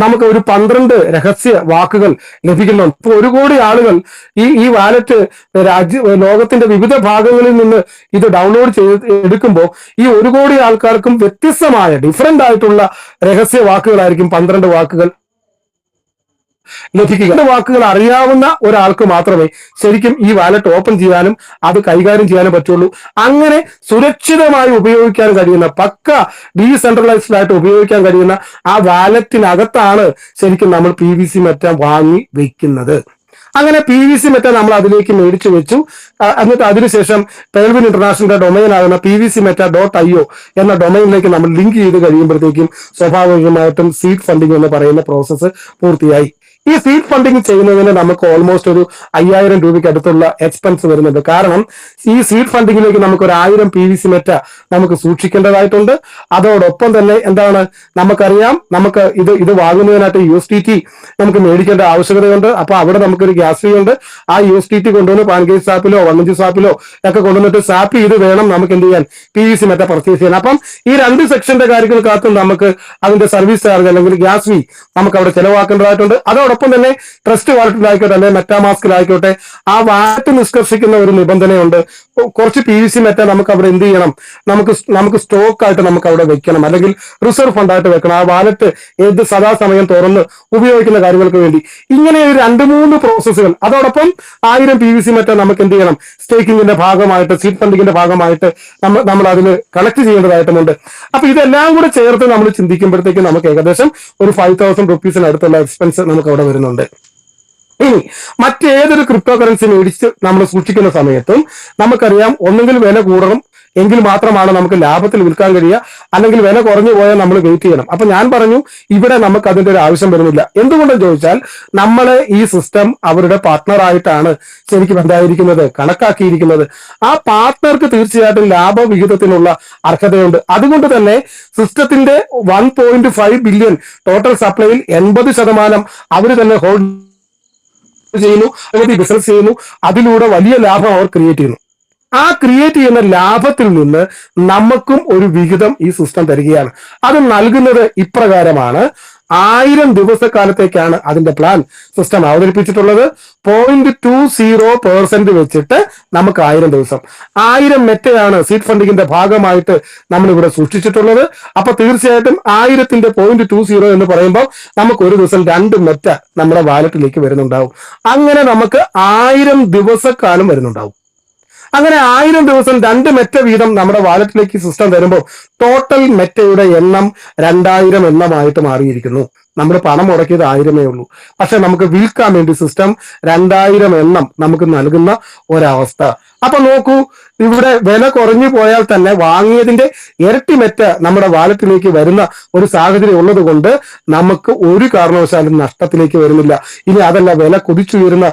നമുക്ക് ഒരു 12 രഹസ്യ വാക്കുകൾ ലഭിക്കുന്നുണ്ട്. ഇപ്പൊ 1 കോടി ആളുകൾ ഈ വാലറ്റ് ലോകത്തിന്റെ വിവിധ ഭാഗങ്ങളിൽ നിന്ന് ഇത് ഡൗൺലോഡ് എടുക്കുമ്പോൾ ഈ 1 കോടി ആൾക്കാർക്കും വ്യത്യസ്തമായ ഡിഫറെന്റ് ആയിട്ടുള്ള രഹസ്യ വാക്കുകളായിരിക്കും 12 വാക്കുകൾ ലഭിക്കുക. വാക്കുകൾ അറിയാവുന്ന ഒരാൾക്ക് മാത്രമേ ശരിക്കും ഈ വാലറ്റ് ഓപ്പൺ ചെയ്യാനും അത് കൈകാര്യം ചെയ്യാനും പറ്റുള്ളൂ. അങ്ങനെ സുരക്ഷിതമായി ഉപയോഗിക്കാൻ കഴിയുന്ന, പക്ക ഡീസെൻട്രലൈസ്ഡ് ആയിട്ട് ഉപയോഗിക്കാൻ കഴിയുന്ന ആ വാലറ്റിനകത്താണ് ശരിക്കും നമ്മൾ PVC മെറ്റ വാങ്ങി വെക്കുന്നത്. അങ്ങനെ PVC മെറ്റ നമ്മൾ അതിലേക്ക് മേടിച്ചു വെച്ചു. എന്നിട്ട് അതിനുശേഷം പേൾവിൻ ഇന്റർനാഷണലിന്റെ ഡൊമൈൻ ആകുന്ന pvcmeta.io എന്ന ഡൊമൈനിലേക്ക് നമ്മൾ ലിങ്ക് ചെയ്ത് കഴിയുമ്പോഴത്തേക്കും സ്വാഭാവികമായിട്ടും സീഡ് ഫണ്ടിങ് എന്ന് പറയുന്ന പ്രോസസ്സ് പൂർത്തിയായി. ഈ സീഡ് ഫണ്ടിങ് ചെയ്യുന്നതിന് നമുക്ക് ഓൾമോസ്റ്റ് ഒരു 5000 രൂപയ്ക്ക് അടുത്തുള്ള എക്സ്പെൻസ് വരുന്നുണ്ട്. കാരണം ഈ സീഡ് ഫണ്ടിങ്ങിലേക്ക് നമുക്ക് ഒരു 1000 PVC മെറ്റ നമുക്ക് സൂക്ഷിക്കേണ്ടതായിട്ടുണ്ട്. അതോടൊപ്പം തന്നെ എന്താണ്, നമുക്കറിയാം നമുക്ക് ഇത് വാങ്ങുന്നതിനായിട്ട് USDT നമുക്ക് മേടിക്കേണ്ട ആവശ്യകതയുണ്ട്. അപ്പൊ അവിടെ നമുക്കൊരു ഗ്യാസ് ഫീ ഉണ്ട്. ആ USDT കൊണ്ടുവന്ന് പാൻകേജ് സാപ്പിലോ 1 സാപ്പിലോ ഒക്കെ കൊണ്ടുവന്നിട്ട് സാപ്പ് ചെയ്ത് വേണം നമുക്ക് എന്ത് ചെയ്യാൻ, PVC മെറ്റ പർച്ചേസ് ചെയ്യാൻ. അപ്പം ഈ 2 സെക്ഷന്റെ കാര്യങ്ങൾക്കകത്തും നമുക്ക് അതിന്റെ സർവീസ് ചാർജ് അല്ലെങ്കിൽ ഗ്യാസ് ഫീ നമുക്ക് അവിടെ ചെലവാക്കേണ്ടതായിട്ടുണ്ട്. അതോടൊപ്പം തന്നെ ട്രസ്റ്റ് വാലറ്റിലായിക്കോട്ടെ അല്ലെങ്കിൽ മെറ്റാമാസ്കിലായിക്കോട്ടെ ആ വാലറ്റ് നിഷ്കർഷിക്കുന്ന ഒരു നിബന്ധനയുണ്ട്. കുറച്ച് PVC മെറ്റ നമുക്ക് അവിടെ എന്ത് ചെയ്യണം, നമുക്ക് സ്റ്റോക്ക് ആയിട്ട് നമുക്ക് അവിടെ വെക്കണം, അല്ലെങ്കിൽ റിസർവ് ഫണ്ടായിട്ട് വെക്കണം. ആ വാലറ്റ് സദാസമയം തുറന്ന് ഉപയോഗിക്കുന്ന കാര്യങ്ങൾക്ക് വേണ്ടി. ഇങ്ങനെ 2-3 പ്രോസസ്സുകൾ. അതോടൊപ്പം 1000 PVC മെറ്റ നമുക്ക് എന്ത് ചെയ്യണം, സ്റ്റേക്കിങ്ങിന്റെ ഭാഗമായിട്ട് സീഡ് ഫണ്ടിങ്ങിന്റെ ഭാഗമായിട്ട് നമ്മൾ അതിന് കളക്ട് ചെയ്യേണ്ടതായിട്ടുമുണ്ട്. അപ്പൊ ഇതെല്ലാം കൂടെ ചേർത്ത് നമ്മൾ ചിന്തിക്കുമ്പോഴത്തേക്ക് നമുക്ക് ഏകദേശം ഒരു 5000 റുപ്പീസിനടുത്തുള്ള എക്സ്പെൻസ് നമുക്ക് അവിടെ വരുന്നുണ്ട്. ഇനി മറ്റേതൊരു ക്രിപ്റ്റോ കറൻസി മേടിച്ച് നമ്മൾ സൂക്ഷിക്കുന്ന സമയത്തും നമുക്കറിയാം, ഒന്നുകിൽ വില കൂടണം എങ്കിൽ മാത്രമാണ് നമുക്ക് ലാഭത്തിൽ വിൽക്കാൻ കഴിയുക, അല്ലെങ്കിൽ വില കുറഞ്ഞു പോയാൽ നമ്മൾ വെയിറ്റ് ചെയ്യണം. അപ്പൊ ഞാൻ പറഞ്ഞു, ഇവിടെ നമുക്ക് അതിന്റെ ഒരു ആവശ്യം വരുന്നില്ല. എന്തുകൊണ്ടെന്ന് ചോദിച്ചാൽ, നമ്മളെ ഈ സിസ്റ്റം അവരുടെ പാർട്ട്ണറായിട്ടാണ് ശരിക്കും എന്തായിരിക്കുന്നത്, കണക്കാക്കിയിരിക്കുന്നത്. ആ പാർട്ട്ണർക്ക് തീർച്ചയായിട്ടും ലാഭവിഹിതത്തിനുള്ള അർഹതയുണ്ട്. അതുകൊണ്ട് തന്നെ സിസ്റ്റത്തിന്റെ 1.5 ബില്യൺ ടോട്ടൽ സപ്ലൈയിൽ 80% അവർ തന്നെ ഹോൾഡ് ചെയ്യുന്നു, ബിസിനസ് ചെയ്യുന്നു. അതിലൂടെ വലിയ ലാഭം അവർ ക്രിയേറ്റ് ചെയ്യുന്നു. ആ ക്രിയേറ്റ് ചെയ്യുന്ന ലാഭത്തിൽ നിന്ന് നമുക്കും ഒരു വിഹിതം ഈ സിസ്റ്റം തരികയാണ്. അത് നൽകുന്നത് ഇപ്രകാരമാണ്. 1000 ദിവസക്കാലത്തേക്കാണ് അതിന്റെ പ്ലാൻ സിസ്റ്റം അവതരിപ്പിച്ചിട്ടുള്ളത്. 0.20% വെച്ചിട്ട് നമുക്ക് 1000 ദിവസം, 1000 മെറ്റയാണ് സീഡ് ഫണ്ടിങ്ങിന്റെ ഭാഗമായിട്ട് നമ്മൾ ഇവിടെ സൂക്ഷിച്ചിട്ടുള്ളത്. അപ്പൊ തീർച്ചയായിട്ടും 1000ന്റെ 0.20 എന്ന് പറയുമ്പോൾ നമുക്ക് ഒരു ദിവസം 2 മെറ്റ നമ്മുടെ വാലറ്റിലേക്ക് വരുന്നുണ്ടാവും. അങ്ങനെ നമുക്ക് 1000 ദിവസക്കാലം വരുന്നുണ്ടാവും. അങ്ങനെ 1000 ദിവസം 2 മെറ്റ വീതം നമ്മുടെ വാലറ്റിലേക്ക് സിസ്റ്റം തരുമ്പോൾ ടോട്ടൽ മെറ്റയുടെ എണ്ണം 2000 എണ്ണമായിട്ട് മാറിയിരിക്കുന്നു. നമ്മൾ പണം മുടക്കിയത് 1000 ഉള്ളൂ, പക്ഷെ നമുക്ക് വിൽക്കാൻ വേണ്ടി സിസ്റ്റം 2000 എണ്ണം നമുക്ക് നൽകുന്ന ഒരവസ്ഥ. അപ്പൊ നോക്കൂ, ഇവിടെ വില കുറഞ്ഞു പോയാൽ തന്നെ വാങ്ങിയതിന്റെ ഇരട്ടി മെറ്റ നമ്മുടെ വാലറ്റിലേക്ക് വരുന്ന ഒരു സാഹചര്യം ഉള്ളത് കൊണ്ട് നമുക്ക് ഒരു കാരണവശാലും നഷ്ടത്തിലേക്ക് വരുന്നില്ല. ഇനി അതല്ല, വില കുതിച്ചുയരുന്ന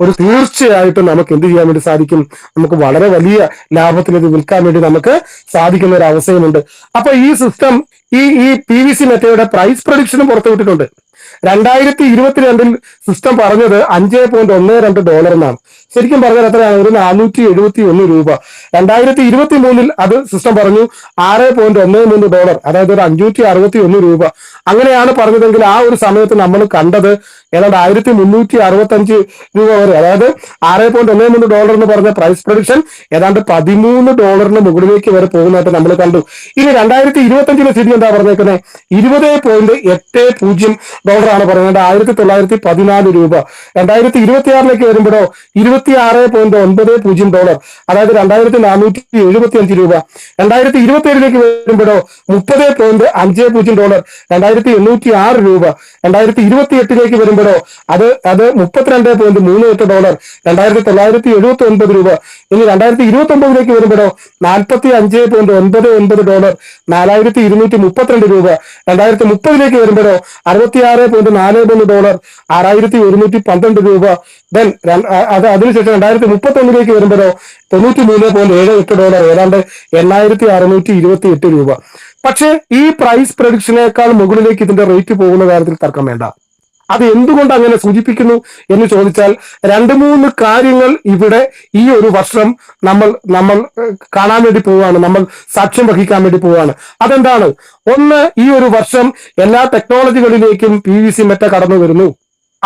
ഒരു തീർച്ചയായിട്ടും നമുക്ക് എന്ത് ചെയ്യാൻ വേണ്ടി സാധിക്കും, നമുക്ക് വളരെ വലിയ ലാഭത്തിൽ ഇത് വിൽക്കാൻ വേണ്ടി നമുക്ക് സാധിക്കുന്ന ഒരു അവസരമുണ്ട്. അപ്പൊ ഈ സിസ്റ്റം ഈ PVC മെറ്റയുടെ പ്രൈസ് പ്രൊഡിക്ഷനും പുറത്തുവിട്ടിട്ടുണ്ട്. 2022 സിസ്റ്റം പറഞ്ഞത് $5.12 എന്നാണ്. ശരിക്കും പറഞ്ഞാൽ എത്രയാണ്, ഒരു 471 രൂപ. 2023 അത് സിസ്റ്റം പറഞ്ഞു $6.13, അതായത് ഒരു 561 രൂപ. അങ്ങനെയാണ് പറഞ്ഞതെങ്കിൽ ആ ഒരു സമയത്ത് നമ്മൾ കണ്ടത് ഏതാണ്ട് 1365 രൂപ വരെ, അതായത് $6.13 എന്ന് പറഞ്ഞ പ്രൈസ് പ്രൊഡിക്ഷൻ ഏതാണ്ട് $13 മുകളിലേക്ക് വരെ പോകുന്നതായിട്ട് നമ്മൾ കണ്ടു. ഇനി 2025 സ്ഥിതി എന്താ പറഞ്ഞേക്കുന്നത്, $20.80 ആണ് പറയുന്നത്, 1914 രൂപ. 2026 വരുമ്പോഴോ $26.90, അതായത് $2475 രൂപ. 2027 വരുമ്പോഴോ $30.50, $2806 രൂപ. 2028 വരുമ്പോഴോ അത് $32.38, $2979 രൂപ. ഇനി 2029 വരുമ്പോഴോ $45.99, $4232 രൂപ. 2030 വരുമ്പോഴോ $66.43, $6112 രൂപ. ദെൻ അതിനുശേഷം 2031 വരുമ്പോഴോ $93.78, ഏതാണ്ട് $8628 രൂപ. പക്ഷേ ഈ പ്രൈസ് പ്രൊഡിക്ഷനേക്കാൾ മുകളിലേക്ക് ഇതിന്റെ റേറ്റ് പോകുന്ന കാര്യത്തിൽ തർക്കം വേണ്ട. അത് എന്തുകൊണ്ട് അങ്ങനെ സൂചിപ്പിക്കുന്നു എന്ന് ചോദിച്ചാൽ, 2-3 കാര്യങ്ങൾ ഇവിടെ ഈ ഒരു വർഷം നമ്മൾ കാണാൻ വേണ്ടി പോവുകയാണ്, നമ്മൾ സാക്ഷ്യം വഹിക്കാൻ വേണ്ടി പോവുകയാണ്. അതെന്താണ്? ഒന്ന്, ഈ ഒരു വർഷം എല്ലാ ടെക്നോളജികളിലേക്കും PVC മെറ്റ കടന്നു വരുന്നു.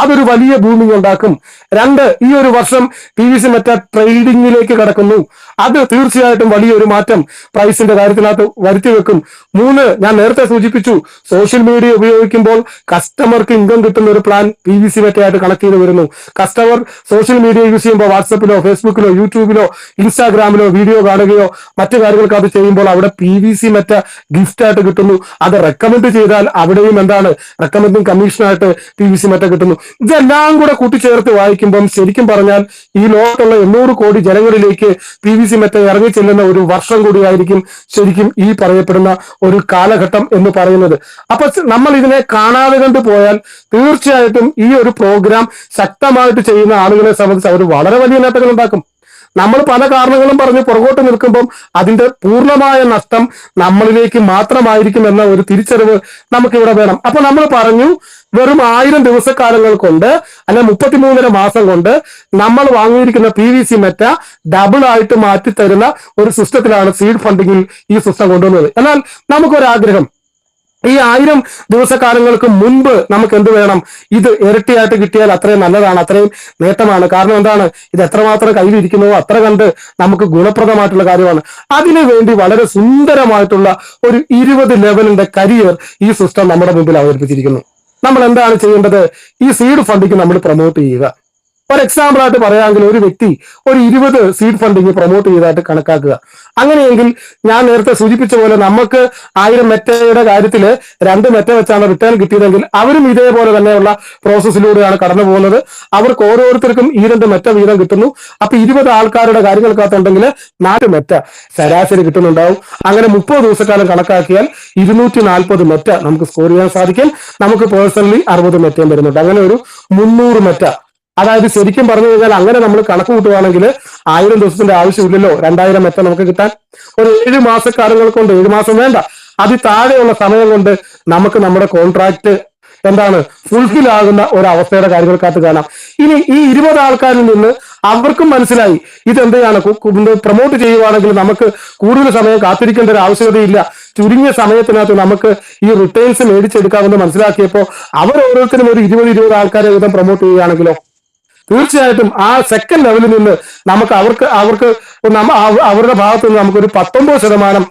അതൊരു വലിയ ബൂമിംഗ് ഉണ്ടാക്കും. 2, ഈ ഒരു വർഷം PVC മെറ്റ ട്രേഡിങ്ങിലേക്ക് കടക്കുന്നു. അത് തീർച്ചയായിട്ടും വലിയൊരു മാറ്റം പ്രൈസിന്റെ കാര്യത്തിനകത്ത് വരുത്തി വെക്കും. 3, ഞാൻ നേരത്തെ സൂചിപ്പിച്ചു, സോഷ്യൽ മീഡിയ ഉപയോഗിക്കുമ്പോൾ കസ്റ്റമർക്ക് ഇൻകം കിട്ടുന്ന ഒരു പ്ലാൻ PVC മെറ്റയായിട്ട് കണക്ട് ചെയ്ത് വരുന്നു. കസ്റ്റമർ സോഷ്യൽ മീഡിയ യൂസ് ചെയ്യുമ്പോൾ വാട്സപ്പിലോ ഫേസ്ബുക്കിലോ യൂട്യൂബിലോ ഇൻസ്റ്റാഗ്രാമിലോ വീഡിയോ കാണുകയോ മറ്റു കാര്യങ്ങൾക്ക് അത് ചെയ്യുമ്പോൾ അവിടെ PVC മെറ്റ ഗിഫ്റ്റ് ആയിട്ട് കിട്ടുന്നു. അത് റെക്കമെൻഡ് ചെയ്താൽ അവിടെയും എന്താണ്, റെക്കമെൻഡിങ് കമ്മീഷനായിട്ട് PVC മെറ്റ കിട്ടുന്നു. ഇതെല്ലാം കൂടെ കൂട്ടിച്ചേർത്ത് വായിക്കുമ്പം ശരിക്കും പറഞ്ഞാൽ ഈ ലോകത്തുള്ള 800 കോടി ജനങ്ങളിലേക്ക് PVC മെറ്റ ഇറങ്ങി ചെല്ലുന്ന ഒരു വർഷം കൂടിയായിരിക്കും ശരിക്കും ഈ പറയപ്പെടുന്ന ഒരു കാലഘട്ടം എന്ന് പറയുന്നത്. അപ്പൊ നമ്മൾ ഇതിനെ കാണാതെ കണ്ടു പോയാൽ തീർച്ചയായിട്ടും ഈ ഒരു പ്രോഗ്രാം ശക്തമായിട്ട് ചെയ്യുന്ന ആളുകളെ സംബന്ധിച്ച് അവർ വളരെ വലിയ നേട്ടങ്ങൾ ഉണ്ടാക്കും. നമ്മൾ പല കാരണങ്ങളും പറഞ്ഞ് പുറകോട്ട് നിൽക്കുമ്പം അതിന്റെ പൂർണ്ണമായ നഷ്ടം നമ്മളിലേക്ക് മാത്രമായിരിക്കും എന്ന ഒരു തിരിച്ചറിവ് നമുക്കിവിടെ വേണം. അപ്പൊ നമ്മൾ പറഞ്ഞു വെറും 1000 ദിവസക്കാലങ്ങൾ കൊണ്ട് അല്ലെ 33.5 മാസം കൊണ്ട് നമ്മൾ വാങ്ങിയിരിക്കുന്ന PVC മെറ്റ ഡബിൾ ആയിട്ട് മാറ്റി തരുന്ന ഒരു സിസ്റ്റത്തിലാണ് സീഡ് ഫണ്ടിങ്ങിൽ ഈ സിസ്റ്റം കൊണ്ടുവന്നത്. എന്നാൽ നമുക്കൊരാഗ്രഹം, ഈ 1000 ദിവസക്കാലങ്ങൾക്ക് മുൻപ് നമുക്ക് എന്ത് വേണം? ഇത് ഇരട്ടിയായിട്ട് കിട്ടിയാൽ അത്രയും നല്ലതാണ്, അത്രയും നേട്ടമാണ്. കാരണം എന്താണ്? ഇത് എത്രമാത്രം കയ്യിലിരിക്കുന്നുവോ അത്ര കണ്ട് നമുക്ക് ഗുണപ്രദമായിട്ടുള്ള കാര്യമാണ്. അതിനു വേണ്ടി വളരെ സുന്ദരമായിട്ടുള്ള ഒരു 20 ലെവലിന്റെ കരിയർ ഈ സിസ്റ്റം നമ്മുടെ മുമ്പിൽ അവതരിപ്പിച്ചിരിക്കുന്നു. നമ്മൾ എന്താണ് ചെയ്യേണ്ടത്? ഈ സീഡ് ഫണ്ടിങ് നമ്മൾ പ്രൊമോട്ട് ചെയ്യുക. ഒരു എക്സാമ്പിൾ ആയിട്ട് പറയാമെങ്കിൽ ഒരു വ്യക്തി ഒരു 20 സീഡ് ഫണ്ടിങ് പ്രൊമോട്ട് ചെയ്തതായിട്ട് കണക്കാക്കുക. അങ്ങനെയെങ്കിൽ ഞാൻ നേരത്തെ സൂചിപ്പിച്ച പോലെ നമുക്ക് 1000 മെറ്റയുടെ കാര്യത്തിൽ 2 മെറ്റ വെച്ചാണ് റിട്ടേൺ കിട്ടിയതെങ്കിൽ അവരും ഇതേപോലെ തന്നെയുള്ള പ്രോസസ്സിലൂടെയാണ് കടന്നു പോകുന്നത്. അവർക്ക് ഓരോരുത്തർക്കും ഈ 2 മെറ്റ വീതം കിട്ടുന്നു. അപ്പൊ 20 ആൾക്കാരുടെ കാര്യങ്ങൾക്കകത്തുണ്ടെങ്കിൽ 4 മെറ്റ ശരാശരി കിട്ടുന്നുണ്ടാവും. അങ്ങനെ 30 ദിവസക്കാലം കണക്കാക്കിയാൽ 240 മെറ്റ നമുക്ക് സ്കോർ ചെയ്യാൻ സാധിക്കും. നമുക്ക് പേഴ്സണലി 60 മെറ്റയും വരുന്നുണ്ട്. അങ്ങനെ ഒരു 300 മെറ്റ. അതായത് ശരിക്കും പറഞ്ഞു കഴിഞ്ഞാൽ അങ്ങനെ നമ്മൾ കണക്ക് കൂട്ടുകയാണെങ്കിൽ 1000 ദിവസത്തിന്റെ ആവശ്യമില്ലല്ലോ 2000 മെറ്റ നമുക്ക് കിട്ടാൻ. ഒരു 7 മാസക്കാലങ്ങൾ കൊണ്ട്, 7 മാസം വേണ്ട, അതിൽ താഴെയുള്ള സമയം കൊണ്ട് നമുക്ക് നമ്മുടെ കോൺട്രാക്ട് എന്താണ് ഫുൾഫിൽ ആകുന്ന ഒരു അവസ്ഥയുടെ കാര്യങ്ങൾക്കകത്ത് കാണാം. ഇനി ഈ 20 ആൾക്കാരിൽ നിന്ന് അവർക്കും മനസ്സിലായി ഇതെന്താണ് പ്രൊമോട്ട് ചെയ്യുവാണെങ്കിൽ നമുക്ക് കൂടുതൽ സമയം കാത്തിരിക്കേണ്ട ഒരു ആവശ്യകതയില്ല, ചുരുങ്ങിയ സമയത്തിനകത്ത് നമുക്ക് ഈ റിട്ടേൺസ് മേടിച്ചെടുക്കാമെന്ന് മനസ്സിലാക്കിയപ്പോൾ അവർ ഓരോരുത്തരും ഒരു 20 ആൾക്കാരെ വീതം പ്രൊമോട്ട് ചെയ്യുകയാണെങ്കിലോ തീർച്ചയായിട്ടും ആ സെക്കൻഡ് ലെവലിൽ നിന്ന് നമുക്ക് അവർക്ക് അവരുടെ ഭാഗത്ത് നിന്ന് നമുക്കൊരു 19%